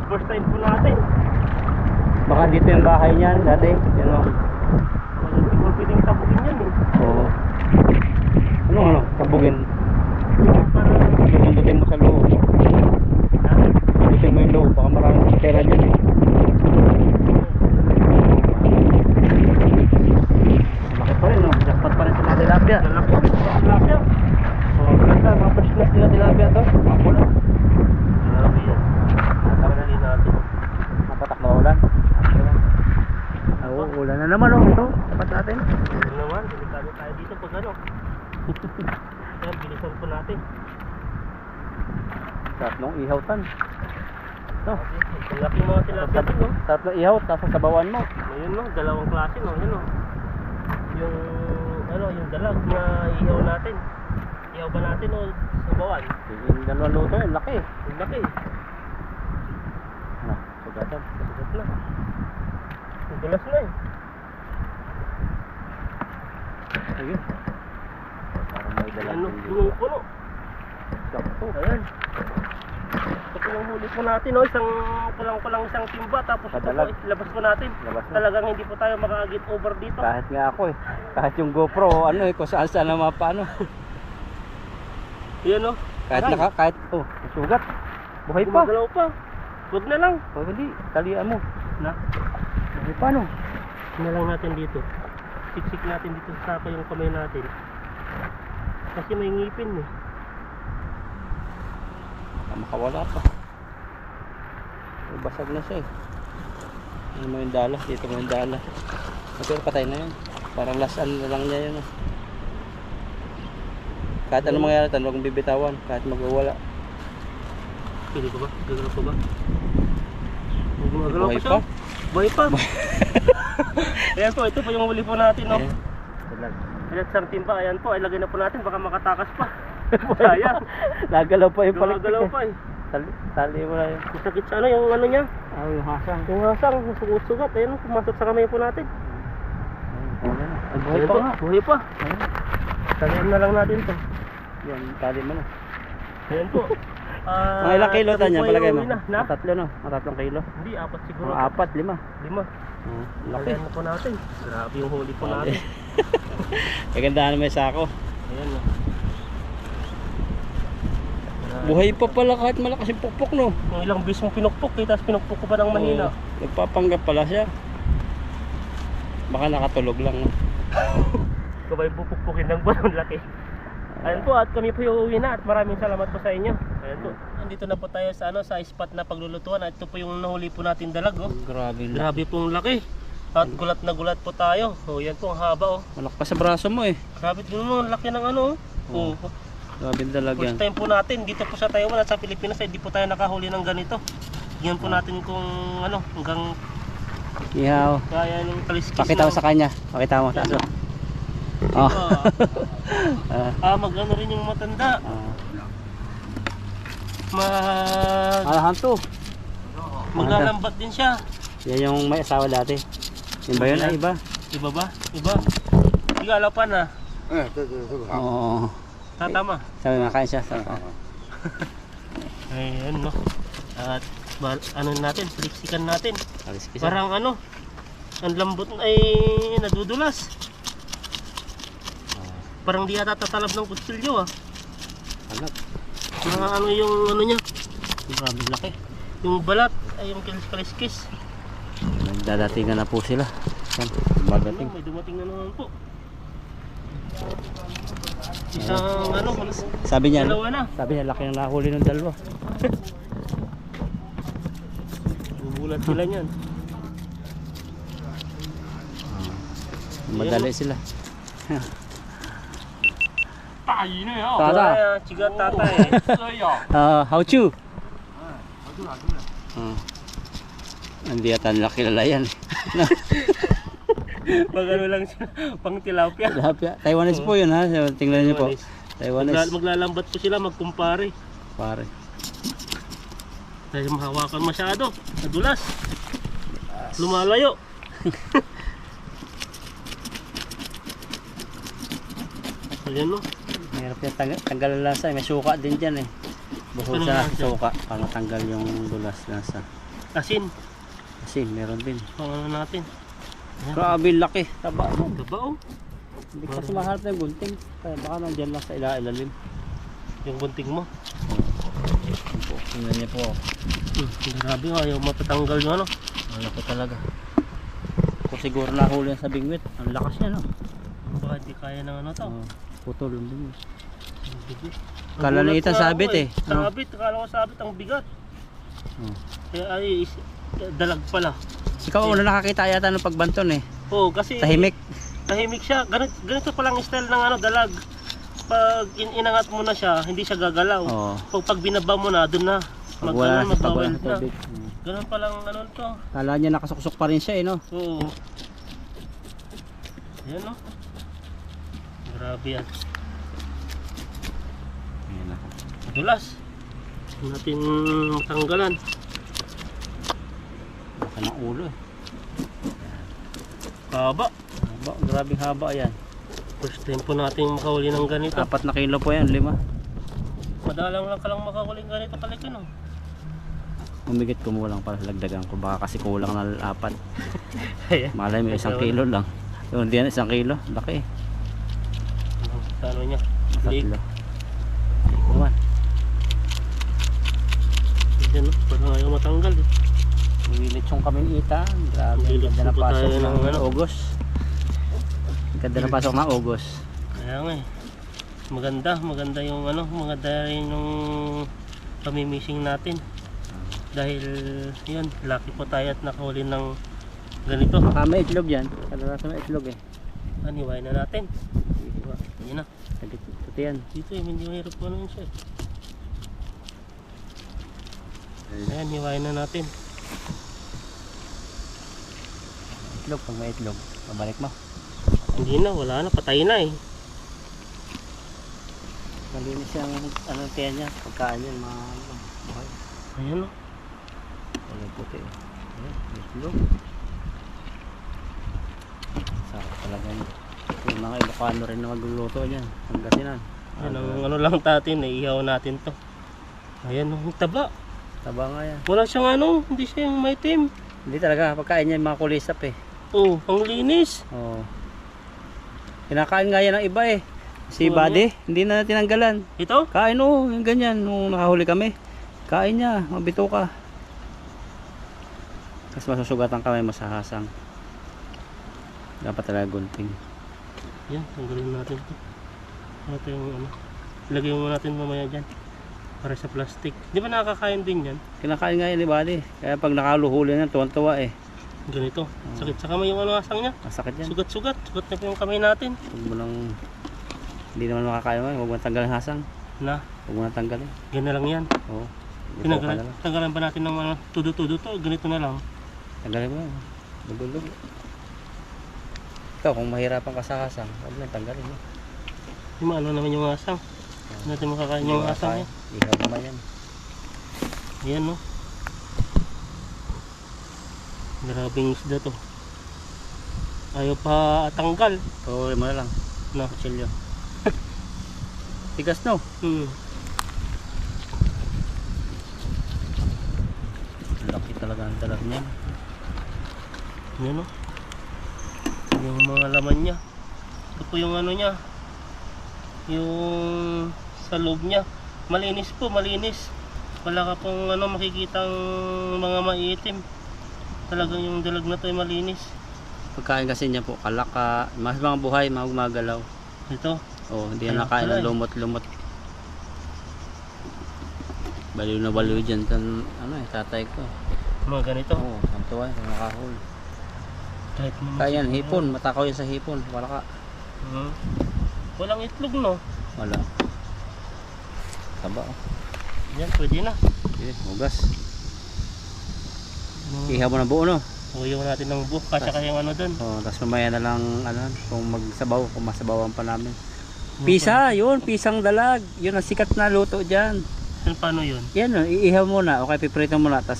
A: First time po natin.
B: Baka dito yung bahay niyan dati. Yan o.
A: Hindi ko pwedeng tabugin yan eh.
B: Oo. Ano? Kabugin.
A: Parang,
B: Susundutin mo sa loob. Susundutin mo yung loob. Baka maraming pera dyan eh. Laki pa rin, no? Jackpot pa rin sa mga tilapia.
A: lalaki ulit sa tilapia.
B: Oh, ganda. Mga fresh na sila tilapia to. Mga pula.
A: Grabe yan. Tanggalin natin.
B: Mapatak na ulan. Oo, ulan na naman, oh. Ito, tapat natin.
A: Ano naman, delikado tayo dito pag ano. Ayan, bilisan po natin.
B: Sarap nung ihawtan. No?
A: Ang laki mga tilapia din, no?
B: Sarap na ihaw, tapos sabawan mo.
A: Ayun, no? Dalawang klase, no? Yun, no? Yung dalag na ihaw natin. Ihaw ba natin o sabawan?
B: Yung dalawang luto, yung laki.
A: Ang laki.
B: Ano, sugatan.
A: Sugat na. Ang dulas na eh.
B: Ayun. Parang may dalang
A: Ano,
B: hindi.
A: punong-puno.
B: Sakto.
A: Ayan. Ito po yung huli po natin, no? Isang kulang-kulang isang timba. Tapos ito po,
B: Padalag.
A: labas po natin.
B: Labas na.
A: Talagang hindi po tayo maka-get over dito.
B: Kahit nga ako eh. Kahit yung GoPro, kung saan saan na mapano.
A: Yan, no?
B: Kahit, sugat. Buhay pa.
A: Gumagalaw pa. Huwag na lang.
B: O hindi, talian mo.
A: Na?
B: Buhay pa, no?
A: Na lang natin dito. Siksik natin dito sa tapa yung kamay natin. Kasi may ngipin eh.
B: Makawala pa. Basag na siya eh. Ano mo yung dala? Dito mo yung dala. Pero patay na yun. Parang lasan na lang niya yun. Kahit ano mangyari, huwag mong bibitawan. Kahit magwawala.
A: Pili ko ba? Gagalaw ko ba? Gumagalaw
B: Buhay
A: pa siya.
B: pa.
A: Buhay pa. Ayan po, ito po yung huli po natin, no?
B: Ayan.
A: Ayan, sarting pa. Ayan po, ilagay na po natin. Baka makatakas pa. Sayang.
B: Nagalaw pa yung palikpik.
A: Gumagalaw pa eh.
B: Tali mo na yun.
A: Masakit sa ano, yung ano niya.
B: Yung hasang.
A: Yung hasang, sugat. Ayan, pumasok sa kamay po natin.
B: Ay, buhay
A: Ayan
B: pa
A: po,
B: nga.
A: buhay pa.
B: Ayan.
A: Talian na lang natin to.
B: Yan, tali mo na.
A: Ayan po.
B: Mga ilang kilo
A: kami
B: tanya,
A: po ay
B: palagay mo?
A: uuwi na. Na?
B: Matatlo, no? Matatlong kilo.
A: Hindi, 4 siguro.
B: Mga 4, 5.
A: 5.
B: Laki.
A: Talian na po natin. Grabe yung huli po natin.
B: Kagandahan naman yung sako.
A: Ayan no.
B: Buhay pa pala kahit malakas yung pukpok, no?
A: Yung ilang bis mong pinukpok eh, tapos pinukpok ko pa ng mahina.
B: Oo, nagpapanggap pala siya. Baka nakatulog lang, no?
A: Kabay pupukpukin ng balon laki. Ayan po, at kami po yung uwi na at maraming salamat po sa inyo. Ayan po. Andito na po tayo sa sa spot na paglulutuan at ito po yung nahuli po natin dalag, oh.
B: Grabe na.
A: Grabe pong laki. At gulat na gulat po tayo. Oh, yan po ang haba, oh.
B: Malaki pa sa braso mo, eh.
A: Grabe din mo, laki ng ano, oh. Oh.
B: Grabe talaga.
A: First time po natin dito po sa Taiwan at sa Pilipinas ay di po tayo nakahuli ng ganito. Yan po natin kung ano, hanggang
B: Ihaw.
A: kaya ng kaliskis.
B: Pakita mo sa kanya. Pakita mo. Taas mo. Oh.
A: Mag-ano rin yung matanda.
B: Hanto.
A: Maglalambat din siya.
B: Yan yung may asawa dati. Yun ba yun? Ay, iba.
A: Iba ba? Iba. Hindi ka alapan na.
B: Oo.
A: Tama.
B: Sabi makain siya.
A: Ayan no. At ano natin, paliksikan natin.
B: Kaliskis.
A: Parang ano, ang lambot ay nadudulas. Parang di ata tatalab ng kutsilyo ah.
B: Anak.
A: Mga ano yung ano niya,
B: Grabe laki.
A: yung balat ay yung kaliskis.
B: Nagdadatingan na po sila. Yan. Magating.
A: May dumating na naman po. Isang ano,
B: Sabi niya,
A: dalawa na.
B: sabi niya laki ng nahuli ng dalawa.
A: Gugulat sila niyan.
B: Madali sila.
C: 大鱼呢啊，
B: Tata.
A: Ay, chiga tatay.
C: 这呀，
B: How chu?
C: 我就拿这个。
B: Hindi yata nila kilala yan.
A: Pag ano lang siya, pang tilapia.
B: Tilapia. Taiwanese po yun ha. So, tingnan niyo po. Taiwanese.
A: Maglalambat po sila, magkumpare.
B: Pare.
A: Dahil mahawakan masyado, nadulas. Lumalayo. Ayan no.
B: Mahirap yung tanggal ang lasa. May suka din dyan eh. Buhol
A: Anong
B: sa
A: lasa?
B: suka. Para tanggal yung dulas lasa.
A: Asin.
B: Kasi meron din.
A: Pang ano natin.
B: Grabe laki. Taba mo.
A: Diba oh?
B: Hindi kasi maharap na yung gunting. Kaya baka nandyan lang sa ilalim.
A: Yung gunting mo.
B: Tingnan niyo po.
A: Grabe nga, ayaw matatanggal yung ano.
B: Malaki talaga. Kung siguro nahuli yan sa bingwit. Ang lakas niya no.
A: Baka di kaya ng ano to.
B: Putol yung bingwit.
A: Ang bigat.
B: Kala na ito
A: Nagulat nga
B: sabit
A: ako
B: eh.
A: Sabit, akala ko sabit ang bigat. Kaya ay, dalag pala.
B: Ikaw una nakakita yata ng pagbanton eh.
A: Oo, kasi
B: Tahimik.
A: tahimik siya. Ganito palang style ng ano, dalag. Pag inangat mo na siya, hindi siya gagalaw.
B: Oo.
A: Pag binaba mo na, doon na.
B: Pag wala na
A: magbawal
B: ng tubig.
A: Ganun palang ano to.
B: Kala niya nakasuksok pa rin siya eh no.
A: Oo. Ayan no. Grabe yan.
B: Ayan ako.
A: Madulas. Huwag natin matanggalan.
B: Baka ng ulo eh.
A: Haba.
B: Haba, grabing haba yan.
A: First time po natin makahuli ng ganito.
B: 4 na kilo po yan, 5.
A: Madalang lang ka lang makahuli ng ganito kalaki no.
B: Umigit kumulang para lagdagan ko. Baka kasi kulang na 4.
A: Ayan.
B: Malay mo 1 kilo lang. Yung hindi yan 1 kilo. Laki eh.
A: Ano niya? Liig.
B: 3. Iwan.
A: Diyan no. Parang ayaw matanggal eh.
B: Umilit yung kaming ita. Grabe. Ang
A: Umilit
B: ganda na
A: po
B: pasok
A: tayo ng
B: ng
A: ano.
B: August. Ang ganda na pasok ng August.
A: Kaya nga eh. Maganda yung ano, maganda rin yung pamimishing natin. Dahil yun, lucky po tayo at nakahuli ng ganito.
B: Baka may itlog yan. Kadalasan may itlog eh.
A: Aniwain na natin. Diba? Yan na.
B: Ito yan.
A: Dito eh, hindi mahirap po ano yun siya eh. Ayan, hiwain na natin.
B: Itlog, pag may itlog. Babalik mo.
A: Hindi na, wala na, patay na eh.
B: Malinis yung ano tiyan niya. Pagkaan yan, mga okay.
A: Ayan o.
B: Kulay puti eh. Ayan, itlog. Sarap talaga yun. Yung mga Ilocano rin na magluluto niyan. Pangasinan.
A: Ayan, ang ano lang natin, ihaw natin to. Ayan o, taba.
B: Taba nga yan.
A: Wala siyang ano, hindi siya yung maitim.
B: Hindi talaga, pagkain niya yung mga kulisap eh.
A: Oh, panglinis.
B: Oo. Kinakain nga yan ng iba eh. Si
A: Oo,
B: Buddy, hindi na tinanggalan.
A: Ito?
B: Kain oo, yung ganyan, nung nakahuli kami. Kain niya, mabito ka. Kasi masusugatan kamay mo sa hasang. Dapat talaga gunting.
A: Yan, tanggalin natin to. Ano to yung ano? Ilagay mo natin mamaya dyan. Para sa plastic. Di ba nakakain din yan?
B: Kinakain nga yan ni Buddy. Kaya pag nakaluhuli na, tuwan-tuwa eh.
A: Ganito. Sakit sa kamay yung ano asang niya.
B: Masakit yan.
A: Sugat-sugat. Sugat na po yung kamay natin.
B: Huwag mo nang... Hindi naman makakain mo. Huwag mo nang tanggalin hasang.
A: Na,
B: Huwag mo nang tanggalin.
A: ganyan lang yan.
B: Oo.
A: Tanggalan ba natin ng mga tudo-tudo to? Ganito na lang.
B: Tanggalin mo yan. Dugo-dugo. Ikaw, kung mahirapan ka sa hasang, huwag mo nang tanggalin mo.
A: Yung ano naman yung asang. Hindi natin makakain yung asang niya.
B: Ihaw naman yan.
A: Ayan no. Grabing isda to. Ayaw pa tanggal.
B: Oo, mo na lang.
A: No.
B: Kutsilyo. Tigas no? Laki talaga ang dalag niya.
A: Yan no. Yung mga laman niya. Ito po yung ano niya. Yung sa loob niya. Malinis po, malinis. Wala ka pong ano makikitang mga maiitim. Talagang yung dalag na to ay malinis.
B: Pagkain kasi niya po, kalaka, mas mga buhay, mga gumagalaw.
A: Ito.
B: Oh, hindi na
A: Kalaka
B: nakain ng
A: eh.
B: lumot-lumot. Baliw na baliw dyan, tan, ano eh, tatay ko.
A: Mga ganito.
B: Oo, ang tuwa, yung nakahul.
A: Kahit naman
B: Kaya yan,
A: siguro.
B: hipon. Matakaw yan sa hipon. Wala ka.
A: Hmm. Walang itlog, no?
B: Wala. Taba oh.
A: Yan, pwede na.
B: Okay, hugas. Ihaw mo na buo no?
A: Uwiwan natin ng buhok. Kasya kayang ano dun.
B: Oh, tapos mamaya na lang ano, kung magsabaw, kung masabawan pa namin. Pisa, yun, pisang dalag. Yun ang sikat na luto diyan.
A: Paano yun?
B: Yan oh, iihaw mo na, okay, piprito mo na, tapos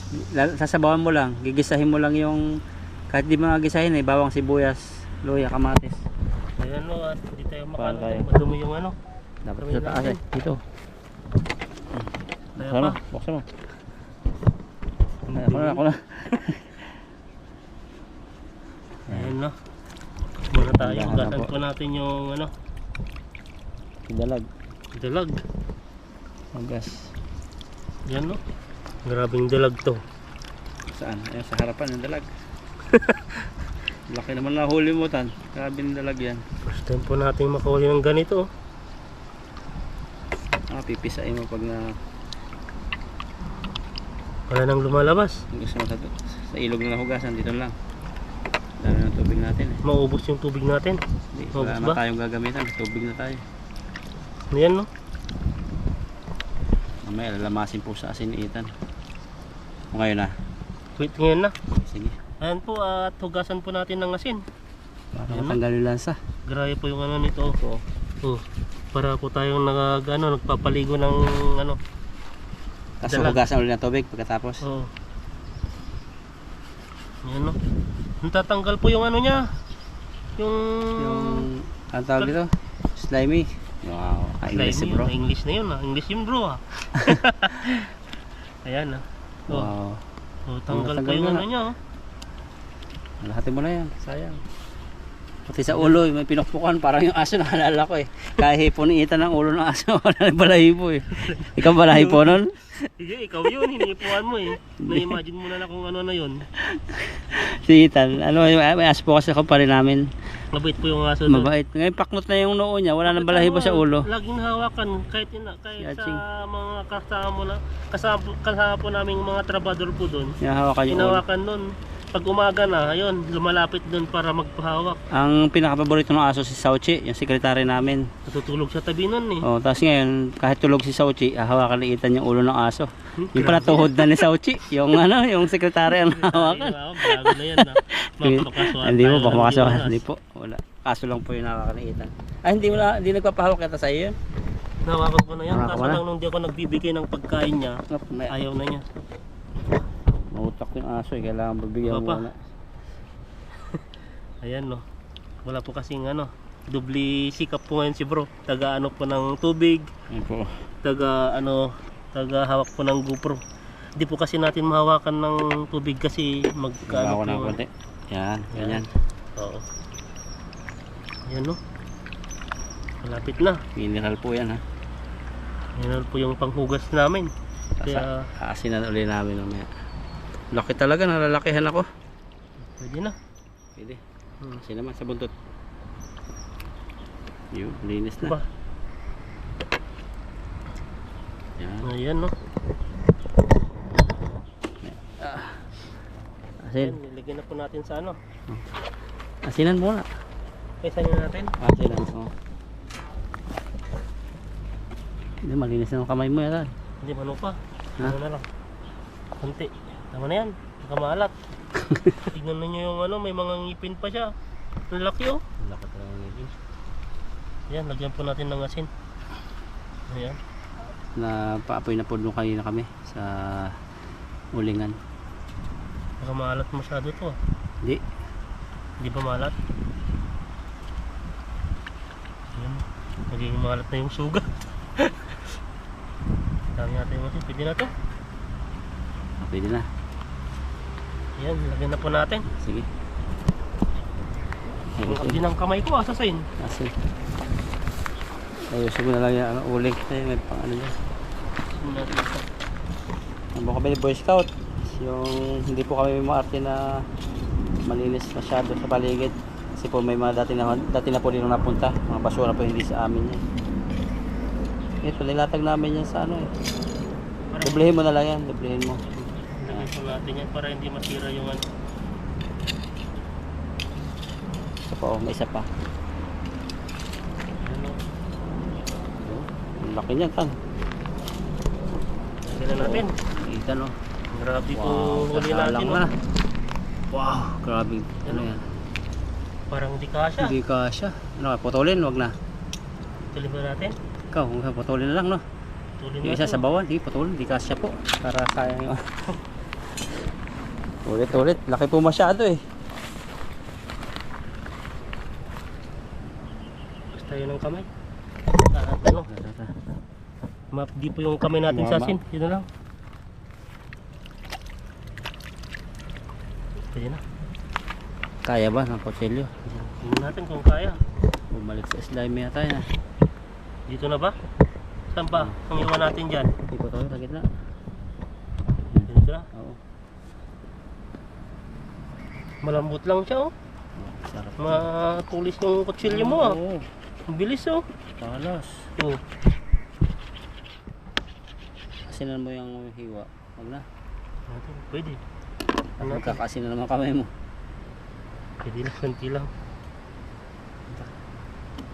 B: sasabawan mo lang, gigisahin mo lang yung kahit di mo gisahin eh, bawang sibuyas, luya, kamatis.
A: Ayan no, at hindi tayo
B: Paano tayo?
A: makano. Madumi yung ano.
B: Dapat sa taas eh, dito.
A: Kaya
B: Buksan mo,
A: pa.
B: buksan mo. Ay, ako na.
A: Ayan no. Muna tayo,
B: Dahan na
A: hugasan
B: po.
A: po natin yung ano,
B: Dalag,
A: dalag.
B: hugas.
A: Yan no. Grabing dalag to.
B: Saan? Ayun, sa harapan ng dalag. Laki naman na huli mo tan. Grabe ng dalag yan.
A: First time po natin makahuli ng ganito.
B: Pipisain mo pag na
A: Wala nang lumalabas.
B: gusto mo sa ilog na nahugasan. Dito lang. Dami ng tubig natin eh.
A: Maubos yung tubig natin.
B: Hindi,
A: Maubos
B: wala
A: ba?
B: naman tayong gagamitan. Tubig na tayo.
A: Ayan no.
B: Mamaya lalamasin po sa asin ni Ethan. O ngayon na.
A: Wait, ngayon na.
B: Sige.
A: Ayan po, at hugasan po natin ng asin.
B: Para
A: Ayan,
B: matanggal yung lansa.
A: Grabe po yung ano nito. Para po tayong nagpapaligo ng ano.
B: Tapos
A: Dalag.
B: hugasan ulit ng tubig pagkatapos.
A: Oo. Ayan no. Natatanggal po yung ano niya. Yung
B: Ang tawag dito? Slimy. Wow. English
A: slimy
B: bro.
A: yun. English na yun ah. English yun bro ah. Ayan ah.
B: Wow.
A: Tanggal pa
B: natanggal
A: yung
B: na.
A: ano niya oh.
B: Lahatin mo na yan. Sayang. Pati sa ulo, may pinukpukan. Parang yung aso naalala ko eh. Kaya hipon ni Ethan ang ulo ng aso. Wala nang balahibo eh. Ikaw balahibo nun?
A: Sige, ikaw yun, hinihipuan mo eh. Na-imagine mo na kung ano na yun.
B: Si Ethan. Ano, may aso po kasi kumpare namin.
A: Mabait po yung aso doon.
B: Mabait. Ngayon paknot na yung noo niya. Wala nang balahibo sa ulo.
A: Laging hawakan kahit
B: Yaching.
A: sa mga kasama mo na kasama po naming mga trabador po doon.
B: Hinahawakan yung ulo.
A: Hinawakan doon. Pag umaga na, ayun, lumalapit doon para magpahawak.
B: Ang pinakapaborito ng aso si Sauchi, yung sekretary namin.
A: Natutulog sa tabi noon eh.
B: Oh, tapos ngayon, kahit tulog si Sauchi, hawakan ni Ethan yung ulo ng aso. Yung pala
A: Grabe.
B: tuhod na ni Sauchi, yung ano, yung sekretary ang hawakan.
A: Bago na yan. Mapapakasuhan
B: Hindi mo
A: tayo
B: pa
A: ng
B: makasuhan.
A: Jonas.
B: Hindi po, wala. Kaso lang po yung hawakan ni Ethan. Ay, hindi nagpapahawak kita sa iyo yun.
A: Nahawakan ko na yan.
B: Hawakan
A: Kaso
B: mo na.
A: lang nung di ako nagbibigay ng pagkain niya,
B: May
A: ayaw na niya.
B: mautak yung aso, kailangan pagbigyan mo
A: Papa.
B: muna.
A: Ayan no. Wala po kasing ano, dubli sikap po ngayon si bro. Taga ano po ng tubig,
B: Ayun po.
A: taga hawak po ng GoPro. Hindi po kasi natin mahawakan ng tubig kasi
B: Bawa
A: magkaano
B: na
A: po.
B: konti. Yan, ganyan.
A: Oo. Ayan no. Malapit na.
B: Mineral po yan ha.
A: Ayan po yung panghugas namin. Kaya
B: Aasinan ulit namin mamaya. Laki talaga, nalalakihan ako.
A: pwede na.
B: Pwede. Kasi naman sa buntot. Yun, linis na.
A: Ba?
B: Yan.
A: Ayan no. Ayan,
B: Asin.
A: nilagyan na po natin sa ano.
B: Asinan muna.
A: Kaysa nyo natin.
B: Asinan. Oh. Hindi, malinis na ang kamay mo yata.
A: Hindi mano pa.
B: Ha?
A: Ano na lang. Kunti. Tama na yan. Nakamalat. Tignan ninyo yung ano, may mga ngipin pa siya. Ang laki oh.
B: Laki talaga ng ngipin.
A: Ayan, lagyan po natin ng asin. Ayan.
B: Napaapoy na po nung kanina kami sa ulingan.
A: Nakamalat masyado to.
B: Hindi.
A: Hindi ba malat? Ayan. Naging malat na yung sugat. Dami natin yung asin. Pwede na to.
B: Pwede na.
A: Ayan, lagyan na po natin.
B: Sige.
A: Ang abdi ng kamay ko, asasin.
B: Asin. Ayusin mo na lang yung ano, uling. May pang ano dyan. Ang kami ni Boy Scout. Yung hindi po kami maarte na malinis masyado sa paligid. Kasi po may mga dati na po din napunta. Mga basura po hindi sa amin yan. Ito, nilatag namin yan sa ano eh. Doblehin mo na lang yan. Doblehin mo.
A: Lagyan po natin yan para hindi masira yung ano.
B: Ito pa oh, may isa pa.
A: Ano?
B: Ang laki niyan tan.
A: Tingnan natin.
B: Kita no.
A: Grabe po
B: Wow,
A: huli natin.
B: lang
A: No?
B: na. Wow, grabe. Ano yan?
A: Parang di kasya.
B: Hindi kasya. Ano, putulin, wag na.
A: Tuloy ba natin?
B: Ikaw, putulin na lang no.
A: Tuloy
B: Yung isa sa bawal, di putulin, di kasya po. Para kaya yung ulit. Laki po masyado eh.
A: Basta yun ang kamay. Ano? Di po yung kamay natin sa asin. Yun na lang. Pwede na.
B: Kaya ba ng kutsilyo?
A: Tingnan natin kung kaya.
B: Bumalik sa slime yata yan.
A: Dito na ba? Saan ba? Ang iwan natin dyan.
B: Iputulin sa gitna.
A: Dito na.
B: Oo.
A: Malambot lang siya oh.
B: Sarap.
A: Matulis yung kutsilyo mo ah.
B: Oo.
A: Ang bilis oh.
B: Talas.
A: Oh.
B: Asinan mo yung hiwa. Wag na.
A: Pwede.
B: Ano magkakasinan naman kamay mo.
A: Pwede lang, konti lang.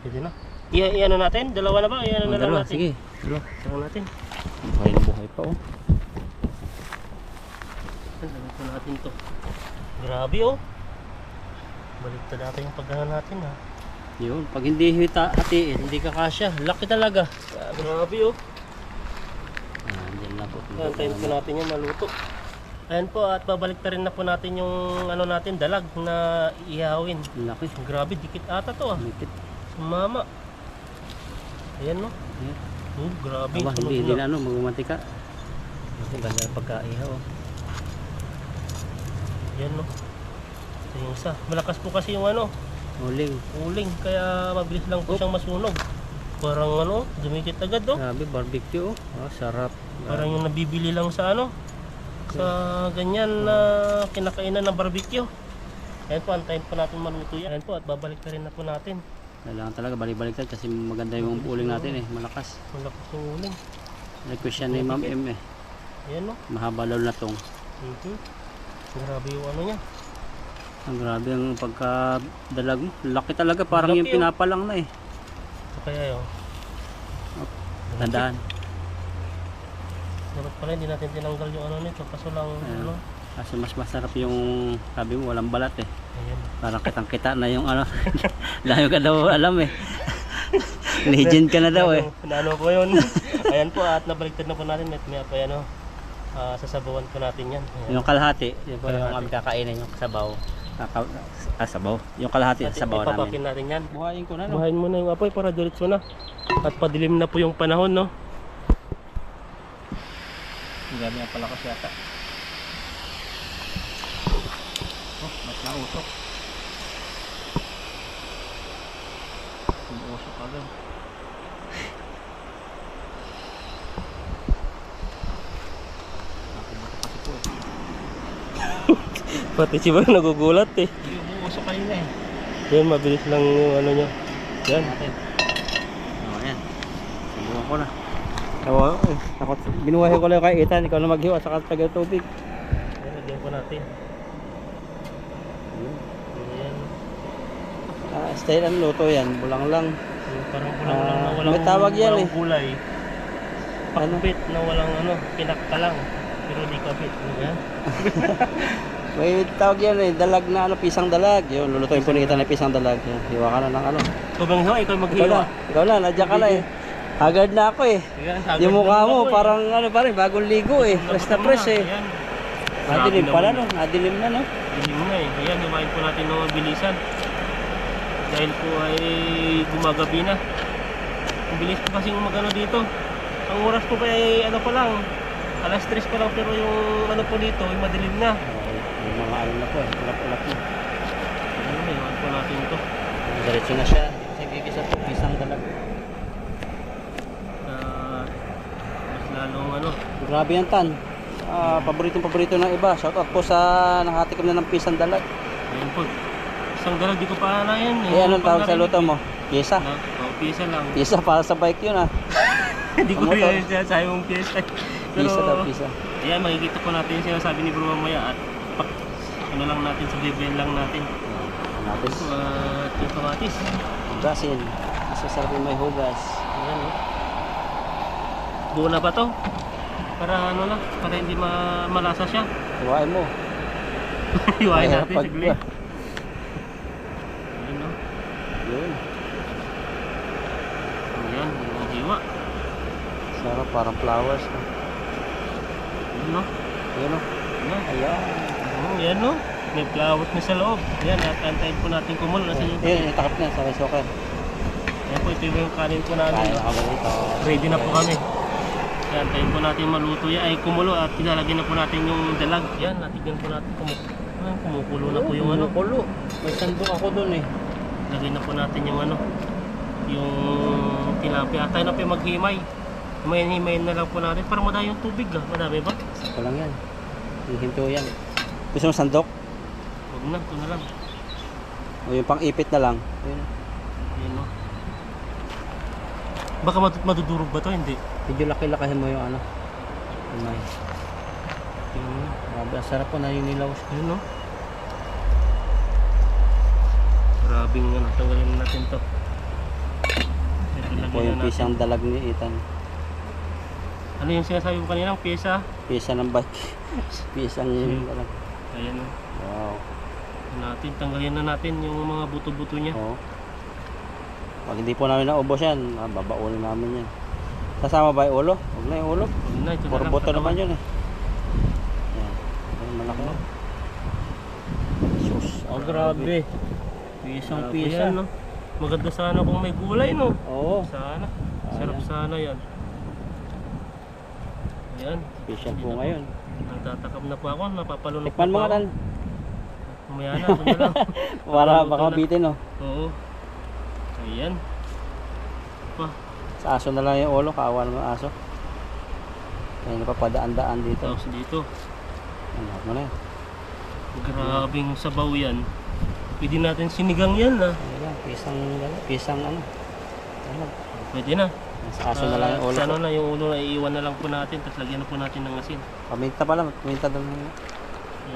A: Pwede na. Iyan na natin? Dalawa na ba? Iyan na lang
B: Dalawa,
A: natin.
B: sige.
A: Dalawa natin.
B: Buhay na buhay pa oh.
A: Dalawa po natin to. Grabe oh. Baliktad natin yung paggawa natin ha.
B: Yun, pag hindi hatiin, hindi ka kasya. Laki talaga.
A: Grabe oh.
B: Diyan na po.
A: Antayin po natin yan maluto. Ayan po at babalik na rin na po natin yung ano natin dalag na ihawin.
B: Laki.
A: Grabe, dikit ata to ah.
B: Mikit.
A: Sumama. Ayan no.
B: Ayan.
A: Grabe.
B: Aba,
A: sunog
B: hindi
A: na.
B: na ano, magumantika. Kasi ganda ang pagkaihaw. Oh.
A: Ayan no. Ito yung isa. Malakas po kasi yung ano.
B: Uling.
A: Uling. Kaya mabilis lang po siyang masunog. Parang ano, dumikit agad oh.
B: Grabe, barbecue oh. Oh, sarap.
A: Parang yung nabibili lang sa ano. Sa ganyan na kinakainan ng barbecue. Ayan po, antayin po natin maluto yan. Ayan po, at babalik na rin na po natin.
B: Kailangan talaga balik-baliktad kasi maganda yung uling natin eh, malakas.
A: Malakas yung uling.
B: Request yan ni Ma'am M eh.
A: Ayan no.
B: Mahaba lalo na tong.
A: Grabe yung ano niya.
B: Ang grabe ang pagkadalag mo. Laki talaga, parang
A: Laki,
B: yung
A: oh.
B: pinapalang na eh.
A: So kaya yun.
B: Tandaan.
A: Dapat pala hindi natin tinanggal yung ano nito. Kaso lang
B: Ayan.
A: ano.
B: Kasi mas masarap yung sabi mo, walang balat eh.
A: Ayan.
B: Parang kitang-kita na yung ano. Layo ka daw alam eh. Legend ka na daw eh.
A: Ano po yun. Ayan po at nabaliktad na po natin. At may pa yan sasabawan po natin yan. Ayan.
B: Yung kalahati, yun po yung
A: Kalahati.
B: kami kakainin yung sabaw. Sabaw. Yung kalahati sa sabaw namin.
A: Ipapakin natin yan.
B: Buhayin ko na no.
A: Buhayin mo na yung apoy para diretso na. At padilim na po yung panahon no.
B: Grabe ang palakas yata. Oh, mas nausok. Umusok agad. Nakabata kasi po eh.
A: Pati si Bro nagugulat eh.
B: Hindi umuusok kanina eh.
A: Yan, mabilis lang yung ano nyo. Yan.
B: Natin. Oh, ayan. Subukan ko na. Oo, takot. Binuhay ko lang kay Ethan, ikaw na maghiwa sa tagal tubig.
A: Yan, lagyan po natin. Yan.
B: Style ang luto yan, bulang lang.
A: Yung parang kulang lang na walang,
B: may tawag yan
A: walang
B: eh.
A: gulay.
B: Ano?
A: Pakbit na walang ano, pinakta lang. Pero di kabit. Ano yan?
B: May tawag yan eh, dalag na ano, pisang dalag. Yun, lulutuin po ni Ethan na pisang dalag. Yun, hiwa ka na ng ano.
A: Kubang hiwa, ikaw maghiwa.
B: Ikaw na, nadya ka na eh. Hagard na ako eh.
A: Yan, sagad
B: Yung mukha
A: na
B: mo,
A: ako eh.
B: parang ano pa rin, bagong ligo eh. Fresh na fresh eh.
A: Ayan.
B: Nadilim
A: Grabe
B: pala
A: naman.
B: no, nadilim na no.
A: Dilim na eh. Ayan, hiwain po natin ng bilisan. Dahil po ay gumagabi na. Ang bilis po kasing magano dito. Ang oras po ay ano pa lang. Alas 3 pa lang pero yung ano po dito ay madilim na.
B: Yung mga ano na po eh, ulap-ulap na.
A: Ano, hiwain po natin ito.
B: Diretso na siya. Sige, isa po, pisang dalag.
A: Mas lalong ano.
B: Grabe yan tan. Paborito ng iba. Shoutout po sa nakatikim na ng pisang dalag.
A: Ayan po. Isang dalag di ko pa na yan.
B: Eh, anong tawag sa luto mo? Pyesa.
A: Piyesa lang.
B: Pyesa para sa bike yun ah.
A: Hindi ko
B: Motor.
A: rin sinasabi mong piyesa.
B: Pyesa daw, pyesa.
A: Ayan, makikita po natin yung sinasabi ni Bro mamaya at ano lang natin, sabihin lang natin.
B: Hanapin.
A: At yung kamatis.
B: Hugasin. Masasarap yung may hugas.
A: Ayan, oh. Buo na ba to? Para ano na, para hindi malasa siya.
B: Huwain mo.
A: Hiwain
B: Kaya
A: natin
B: pag-
A: saglit. Ayan, oh.
B: Yun.
A: Ayan, yung hiwa.
B: Sarap, parang flowers. No?
A: Ayan, no?
B: Yun o.
A: Ayan.
B: Ayan.
A: Ayan, no? May flowers na sa loob. Ayan, at antayin po natin kumul. Nasa yung
B: Yun, itakap na sa may soccer.
A: Ayan po, ito yung kanin po namin.
B: Kaya
A: no?
B: na kami dito.
A: Ready na po kami. Ayan, antayin po natin maluto yan. Ay, kumulo at ilalagay na po natin yung dalag. Ayan, natignan po natin kumukulo na po yung ano.
B: Kulo. May sandok ako dun eh.
A: Lagay na po natin yung ano, yung tilapia. Tayo na po yung maghimay. Himayin na lang po natin. Parang madami yung tubig ah. Madami ba?
B: Sakto lang yan. Hinto yan. Gusto mo sandok?
A: Huwag na, ito na lang.
B: O yung pang-ipit na lang. Yun.
A: Ayan, no? Baka madudurog ba to? Hindi.
B: Medyo laki-lakahin mo yung ano. May.
A: Tingnan mo.
B: Grabe, ang sarap po naninilaw siya.
A: Ayun, no? Grabing ano, tanggalin na natin to. Ito,
B: O
A: lagyan
B: yung
A: na natin.
B: pisang dalag ni Ethan.
A: Ano yung sinasabi mo kanina? Pyesa?
B: Pisa ng bike. Pisang dalag.
A: Ayan, no?
B: Wow.
A: Natin, tanggalin na natin yung mga buto-buto niya.
B: Oo. Pag hindi po namin naubos yan, babaunin namin yan. Kasama ba yung ulo? Huwag na yung ulo.
A: Huwag na, ito na
B: Puro
A: lang.
B: buto
A: katawan.
B: naman yun eh. Yan. Ano malaki na. Sus.
A: Oh, grabe.
B: Pisang
A: Grabe
B: pisa.
A: yan, no? Maganda sana kung may gulay, no?
B: Oo.
A: Sana. Sarap sana yan. Ayan.
B: Special po ngayon.
A: Nagtatakam na po ako. Napapalunok
B: Tikman mo
A: na po
B: nga
A: ako.
B: tal.
A: Mamaya na, ito na lang.
B: Para
A: Luto
B: baka
A: na.
B: mabitin oh.
A: Oo. Ayan. Pa.
B: Sa aso na lang yung ulo. Kaawa naman ang aso. Kaya napapadaan-daan dito.
A: Tapos dito.
B: Ano mo na yan.
A: Grabing sabaw yan. Pwede natin sinigang yan, ha?
B: Ayan, pisang ano. Ano.
A: Pwede na.
B: Sa aso na lang yung ulo.
A: Sa ano na, yung ulo na iiwan na lang po natin. Tapos lagyan na po natin ng asin.
B: Paminta pala. Paminta doon.
A: Ayan,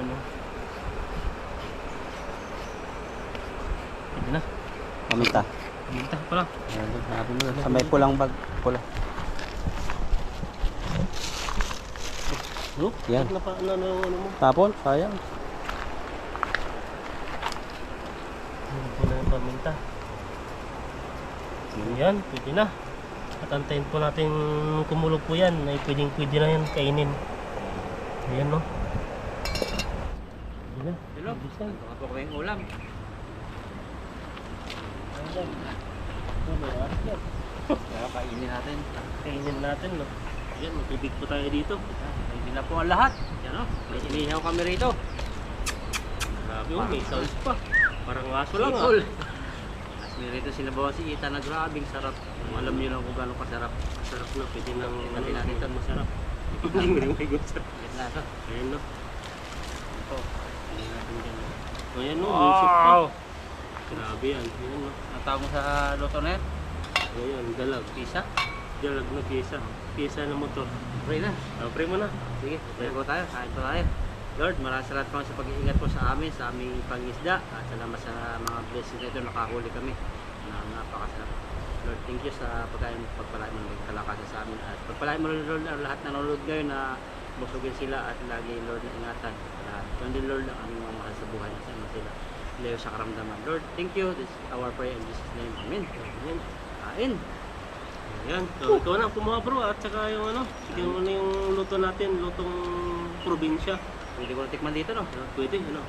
A: o. Pwede na.
B: Paminta.
A: Minta pala.
B: Ayan doon. Hanapin mo doon. Sa may pulang bag. Pula.
A: Look,
B: Yan.
A: na pa, ano mo.
B: Tapon. Sayang.
A: Ano po na yung paminta. Ayan, pwede na. At antayin po natin kumulog po yan. Ay pwede na yan kainin. Ayan, no. Pwede na.
B: Hello. Ano po kayong ulam? Kaya kainin natin.
A: Kainin natin, no. Ayan, matibig po tayo dito.
B: Hindi na po ang lahat. Yan o. May inihaw kami rito.
A: Grabe, oh, may sauce pa. Parang aso lang, ah.
B: Sipol. Tapos may rito sinabawan si Ethan na grabing sarap. Alam niyo lang kung gano'ng kasarap.
A: Sarap na, pwede nang
B: Natin natin ito.
A: masarap. Hindi mo rin may gusto.
B: Yan na ito.
A: Ayan, no.
B: Ito.
A: Hindi natin dyan. Ayan, no. Yung soup pa. Grabe yan. Ayan, no.
B: Ang tawag mo sa luto na yan?
A: Ayan, dalag.
B: Pisa?
A: Dalag na pyesa. Pyesa ng motor.
B: Pray na.
A: Pray mo na.
B: Sige, pray po tayo. Kain po tayo. Lord, maraming salamat po sa pag-iingat po sa aming pangisda. At salamat sa mga blessings na ito. Nakahuli kami. Napakasarap. Lord, thank you sa pagpalain mo ng kalakasan sa amin. At pagpalain mo Lord ang lahat na nanonood ngayon na busugin sila at lagi Lord na ingatan. At yun din Lord ang aming mga mahal sa buhay na sa sila. Layo sa karamdaman. Lord, thank you. This is our prayer in Jesus' name. Amen.
A: Ayan.
B: Kain.
A: Ayan. So, ikaw na kumuha bro. At saka yung ano. Yung ano yung luto natin. Lutong probinsya.
B: Pwede ko na tikman dito, no?
A: Pwede, ano.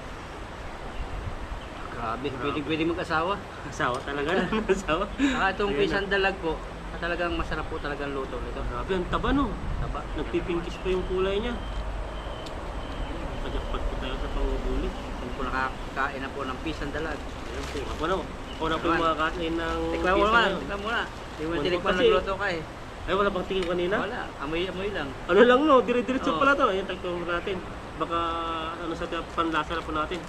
B: Grabe. Pwede mag-asawa.
A: Asawa talaga na. Asawa.
B: Saka itong
A: Ayan
B: pisang dalag po, talagang masarap po talagang luto nito.
A: Grabe, ang taba no.
B: Taba.
A: Nagpipinkis pa yung kulay niya. Pagkakpat po tayo sa pangubulit.
B: Kung po nakakain na po ng pisang dalag.
A: Ayan po. Ako na. Ako na po yung makakain ng
B: Tikman mo
A: pizza
B: naman,
A: ngayon.
B: tikman mo na. Hindi mo
A: Wala
B: tinikman
A: kasi.
B: nagluto ka eh.
A: Ay, wala bang tingin kanina?
B: Wala, amoy lang.
A: Ano lang no, dire-diretso
B: Oo.
A: pala to. Ayan, tagtong natin. Baka ano sa panlasa na po natin.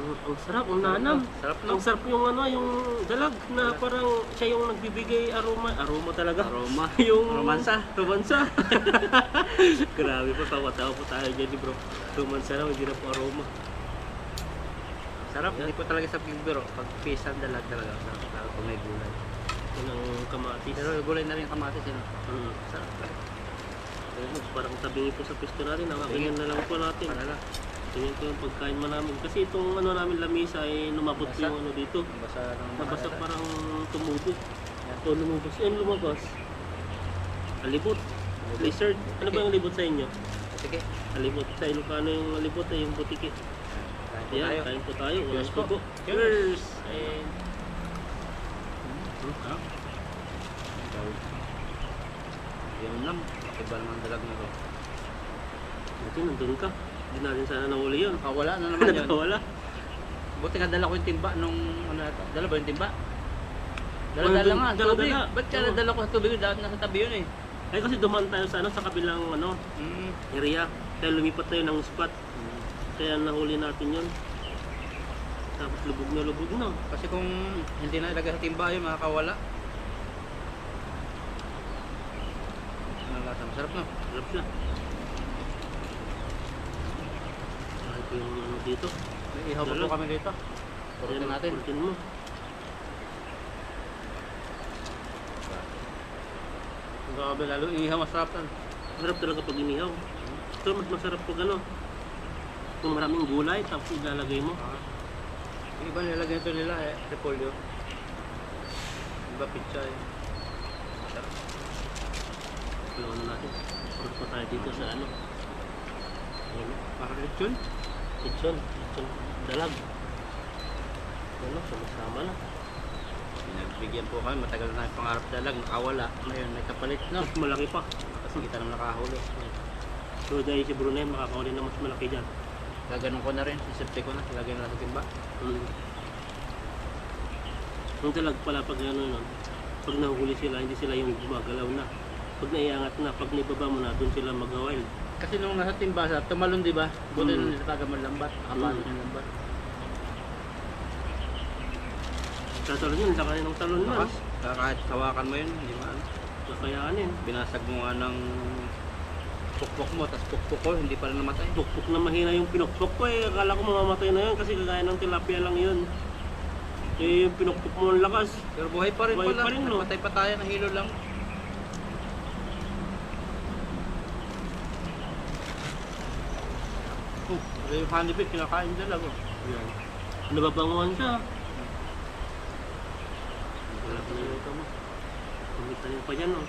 A: Ang sarap, ang nanam.
B: Sarap no?
A: Ang sarap yung ano, yung dalag na parang siya yung nagbibigay aroma. Aroma talaga.
B: Aroma.
A: Yung
B: Romansa.
A: Romansa. Grabe po, tawa-tawa po tayo dyan bro. Romansa lang, hindi na po aroma.
B: Sarap, hindi po talaga sa biro. Pag pisang dalag talaga, sarap talaga kung may gulay.
A: Yun ang kamatis.
B: Pero gulay na rin yung kamatis yun.
A: Sarap talaga. Ayun, parang tabingi po sa pisto natin. Ganyan na lang po natin.
B: Palala.
A: Ganyan po yung pagkain mo namin. Kasi itong ano namin lamisa ay lumabot po
B: Basa.
A: yung ano dito.
B: Basa ng
A: Nabasa
B: mahal.
A: parang tumubo. O lumabas. Ayun lumabas. Alibot. Lizard. Ano ba yung alibot sa inyo?
B: Sige.
A: Alibot. Sa Ilocano yung alibot ay yung butiki.
B: Kain po
A: Yan,
B: tayo.
A: kain po tayo. Walang
B: Cheers po.
A: sugo. Cheers! And...
B: Yun lang. Iba naman dalag na to.
A: Buti nandun ka. Hindi natin sana nahuli yun.
B: Nakawala na naman yun.
A: Nakawala.
B: Buti nga dala ko yung timba nung ano na to. Dala ba yung timba?
A: Wala
B: Dala-dala
A: dun-
B: nga, tubig.
A: dala-dala.
B: Ba't kaya
A: Oo.
B: nadala ko sa tubig? Dapat nasa tabi yun eh.
A: Ay kasi dumaan tayo sa ano sa kabilang ano area. Kaya lumipat tayo ng spot. Kaya nahuli natin yun. Tapos lubog na lubog na.
B: Kasi kung hindi na ilagay sa timba yun, makakawala. Ang lasa, masarap na.
A: Sarap siya. Ay po yung ano dito.
B: May ihaw pa po kami dito. Purutin
A: Ayan,
B: natin.
A: purutin mo.
B: Grabe, lalo yung ihaw masarap yan.
A: Sarap talaga pag inihaw. Ito mas masarap pag ano. Kung maraming gulay tapos ilalagay mo.
B: Yung iba nilalagay ito nila eh, repolyo. Iba pizza eh. Sarap.
A: Pero ano natin. Purot pa tayo dito sa ano. Ayan.
B: Parang lechon.
A: Kitchen. Kitchen. Dalag. Ano, sumasama na.
B: Pinagbigyan po kami, matagal na yung pangarap dalag, nakawala. Ngayon may kapalit no.
A: Mas malaki pa.
B: Kasi kita naman nakahuli.
A: So dahil si Brunei makakahuli na mas malaki dyan.
B: Gaganon ko na rin, sisipte ko na, ilagay na lang sa timba.
A: Yung dalag pala pag ano nun, pag nahuli sila, hindi sila yung gumagalaw na. Pag naiangat na, pag naibaba mo na, doon sila mag-wild.
B: Kasi nung nasa timba, sa tumalon di ba? Buti
A: Mm.
B: nung nilatagan mo lambat, nakabalot yung lambat.
A: Tatalon yun, sa kanilang talon na.
B: Lakas, kahit hawakan mo yun, hindi maano.
A: Kakayanin.
B: Binasag mo nga ng pukpok mo, tapos pukpok ko, hindi pala namatay.
A: Pukpok na mahina yung pinukpok ko eh. Akala ko mamamatay na yun kasi kagaya ng tilapia lang yun. Eh, yung pinukpok mo ang lakas.
B: Pero buhay pa rin
A: Buhay
B: pala,
A: pa rin, no?
B: namatay pa tayo, nahilo lang. Yung honeybee, kinakain dalag oh.
A: Yan. Nababanguhan siya. Wala pa na yung ito mo. Kumita rin pa dyan, oh.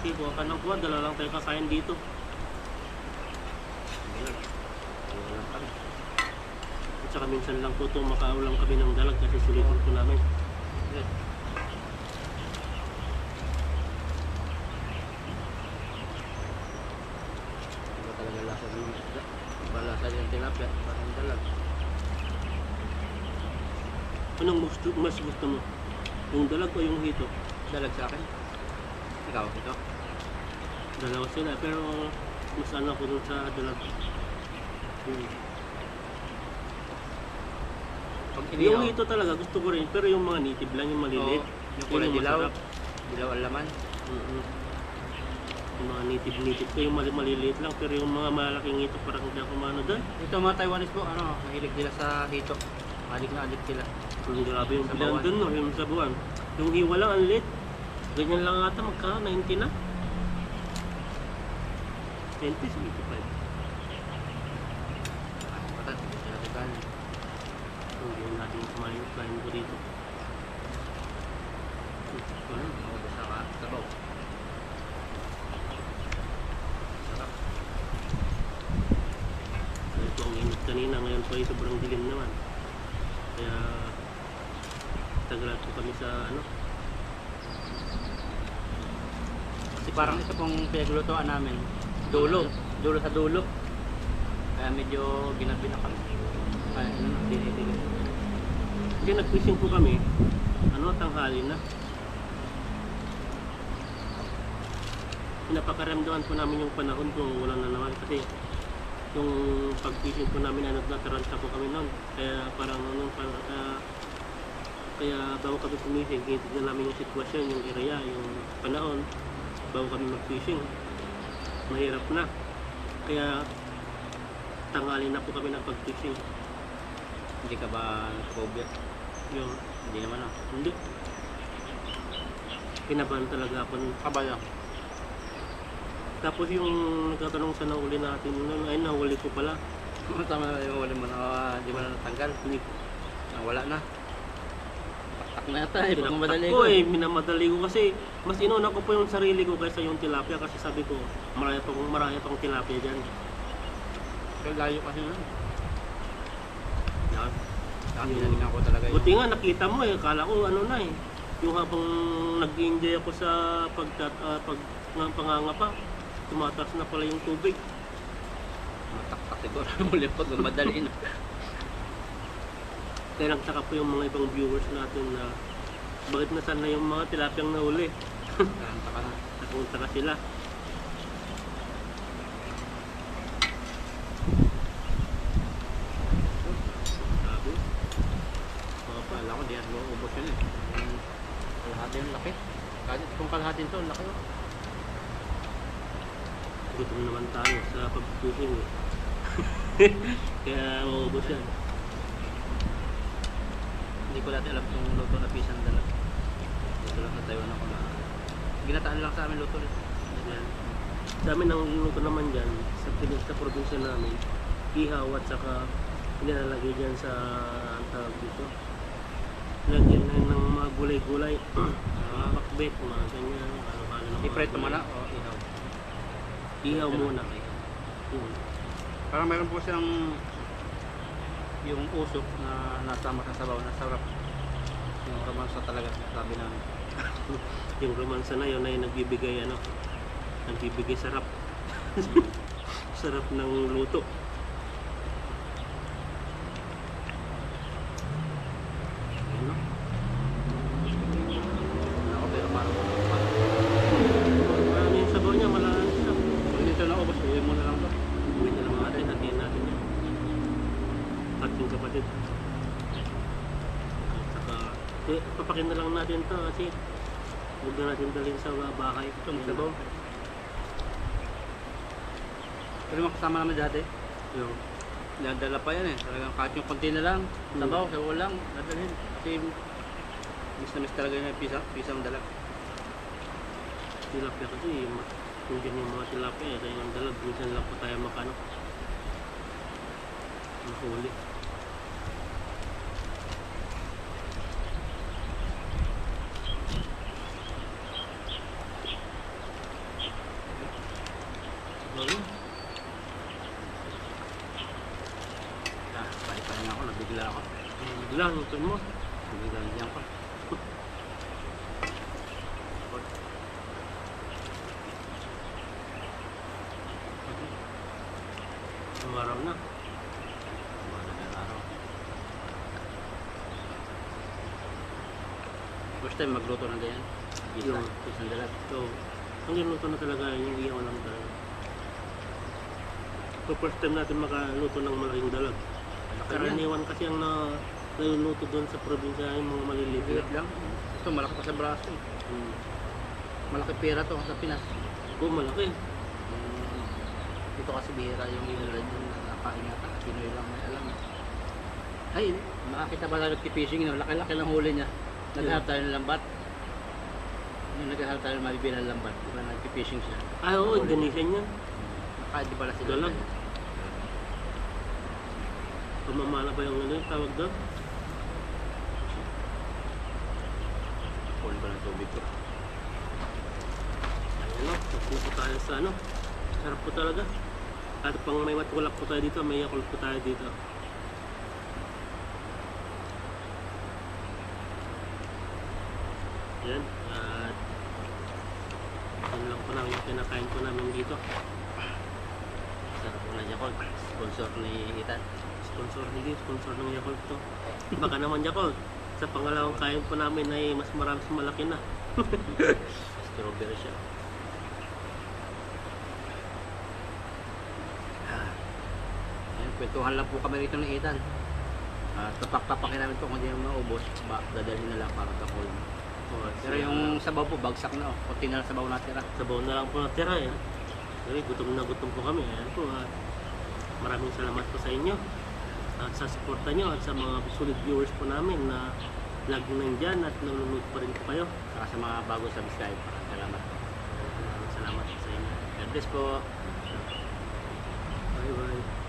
A: Sige, kuha ka ng kuha. Dala lang tayo kakain dito.
B: Wala pa rin.
A: At saka minsan lang po ito makaulang kami ng dalag kasi sulitin po namin.
B: Yes. Iba talaga lasa ng isda. Iba lasa yung tilapia, parang dalag.
A: Anong mas gusto mo? Yung dalag o yung hito?
B: Dalag sa akin. Ikaw, ito.
A: Dalawa sila pero mas ano ako dun sa dalag.
B: Pag
A: Yung hito talaga gusto ko rin pero yung mga native lang, yung maliliit.
B: yung kulay
A: Yun yung
B: dilaw.
A: masarap.
B: Dilaw ang laman.
A: Yung mga native ko yung maliliit lang pero yung mga malaking hito parang hindi ako maano doon.
B: Ito mga Taiwanese po, ano, mahilig nila sa hito. Mahilig na adik sila.
A: Grabe yung
B: Sa
A: bilan
B: buwan.
A: doon, no? Yung sa buwan. Yung hiwa lang, ang lit. Ganyan lang ata, magkano? 90 na? 90, 85.
B: Patat, sila kagan.
A: Hindi natin kumain ko dito. Wala.
B: Maubos na ka, sabaw. Sarap.
A: Ito ang init kanina, ngayon pa ay sobrang dilim naman. Kaya tagalan po kami sa ano.
B: Kasi parang ito pong pinaglutuan namin. Dulo. Dulo sa dulo. Kaya medyo ginabi na kami. Kaya ano na, dili-dili.
A: Kasi nag-fishing po kami, ano, tanghali na. Pinapakaramdaman po namin yung panahon kung wala na naman kasi yung pag-fishing po namin ano nataranta po kami noon kaya parang ano kaya bago kami fishing tingnan namin yung sitwasyon, yung area, yung panahon bago kami mag-fishing mahirap na kaya tanghali na po kami ng pag-fishing
B: Hindi ka ba phobia?
A: Yung,
B: Hindi naman ah.
A: hindi. Kinabahan talaga ako nun.
B: Kabala.
A: Tapos yung nagtatanong sa nahuli natin nun, ay nahuli ko pala.
B: Tama na yung wala mo na, di mo na natanggal.
A: Hindi
B: Wala na. Patak na yata eh, pag madali
A: ko
B: ko.
A: minamadali ko kasi mas inuna ko po yung sarili ko kaysa yung tilapia kasi sabi ko marami pang tilapia dyan.
B: Pero layo kasi nun.
A: Yan.
B: Saka pinalingan ko talaga
A: Buti nga nakita mo eh, kala ko ano na eh. Yung habang nag-enjoy ako sa pangangapa, tumataas na pala yung tubig.
B: Mataktak siguro muli pag madali na.
A: Kaya nagtaka po yung mga ibang viewers natin na bakit nasan na yung mga tilapiyang nahuli.
B: Kanta ka na.
A: Napunta ka sila. Sabi.
B: Mga pa, alam ko di yan ubos yun eh. Kalahati yung laki. Kahit kung kalahati ito, laki oh.
A: Gutom naman tayo sa pag-fishing eh. Kaya maubos yan.
B: Hindi ko dati alam itong luto na pisang dala. Dito lang sa Taiwan ako na. Ginataan lang sa amin luto ulit.
A: Yan. Sa amin ang luto naman dyan, sa probinsya namin, ihaw at saka nilalagay dyan sa ang tawag dito. Lagyan na ng mga gulay-gulay, mga bakbet, mga ganyan, halo-halo ng mga
B: I-fry
A: gulay.
B: naman na o ihaw.
A: Ihaw muna. Yun.
B: Parang mayroon po silang yung usok na nasama sa sabaw na sarap. Yung romansa talaga sabi namin.
A: Yung romansa na yun ay nagbibigay sarap. Sarap ng luto. Ano?
B: Ako pero parang
A: Ano yung sabaw niya, malakas siya.
B: pag dito na ubos, uwi mo na lang to.
A: Uwi na lang natin, hatiin natin yan. At yung kapatid. At saka, papakin na lang natin to kasi huwag na natin dalhin sa bahay.
B: Ito, may sabaw. Pero makasama naman dati.
A: Yung,
B: Dadala pa yan eh. Talagang kahit yung konti na lang. Sabaw, sabaw lang. Dadalhin. Kasi miss na miss talaga yung pisang dala.
A: tilapia kasi, kung ganyan yung mga tilapia, kaya yung dalag, minsan lang po tayo makano. Mahuli. Siguro.
B: Pahay nga ako, nabigla ako.
A: Lang, ito mo.
B: Nabigla diyan ko.
A: Umaraw na.
B: Madalang araw. First time magluto ng ganyan.
A: Yung-
B: Pisang dalag.
A: So, ang niluto na talaga yung iyaw lang talaga. So, first time natin makaluto ng malaking dalag. Karaniwan kasi ang naluluto doon sa probinsya yung mga maliliit
B: Liit
A: lang.
B: lang. Ito, malaki pa sa braso eh.
A: Hmm.
B: Malaki pera to sa Pinas.
A: Oh, malaki.
B: Dito kasi bihira yung inulad yung nakaingatan. Pinoy lang may alam. Ay, makakita ba tayo nag-fishing no? Laki-laki lang huli niya. Naghahanap tayo ng lambat. Yung naghahanap tayo ng mabibili ng lambat. Diba nag-fishing siya.
A: Ah, oo, Indonesian yan.
B: Nakain di pala sila.
A: Dalag. Pamamala ba yung ano yung tawag doon?
B: Full ba ng tubig ko?
A: Ano, tapos na po tayo sa ano. Sarap po talaga. At pang may matulak po tayo dito, may yakult po tayo dito. Yan. At yun lang po namin yung kinakain po namin dito.
B: Sarap po na Yakult. Sponsor ni Ethan.
A: Sponsor ng Yakult to. Baka naman Yakult. Sa pangalawang kain po namin ay mas marami malaki na.
B: Strawberry siya. Ayan, kwentuhan lang po kami rito ng Ethan. Tapak-tapakin namin ito kung hindi naman maubos. Dadalhin na lang para kakul. Pero yung sabaw po, bagsak na. Kunti na lang sabaw natira.
A: Sabaw na lang po natira yan. Kasi gutom na gutom po kami. Ayan po. Maraming salamat po sa inyo. at sa suporta nyo at sa mga solid viewers po namin na lagi nandyan at nanonood pa rin po kayo.
B: Saka sa mga bagong subscribe. Salamat.
A: Salamat sa inyo.
B: God bless po.
A: Bye bye.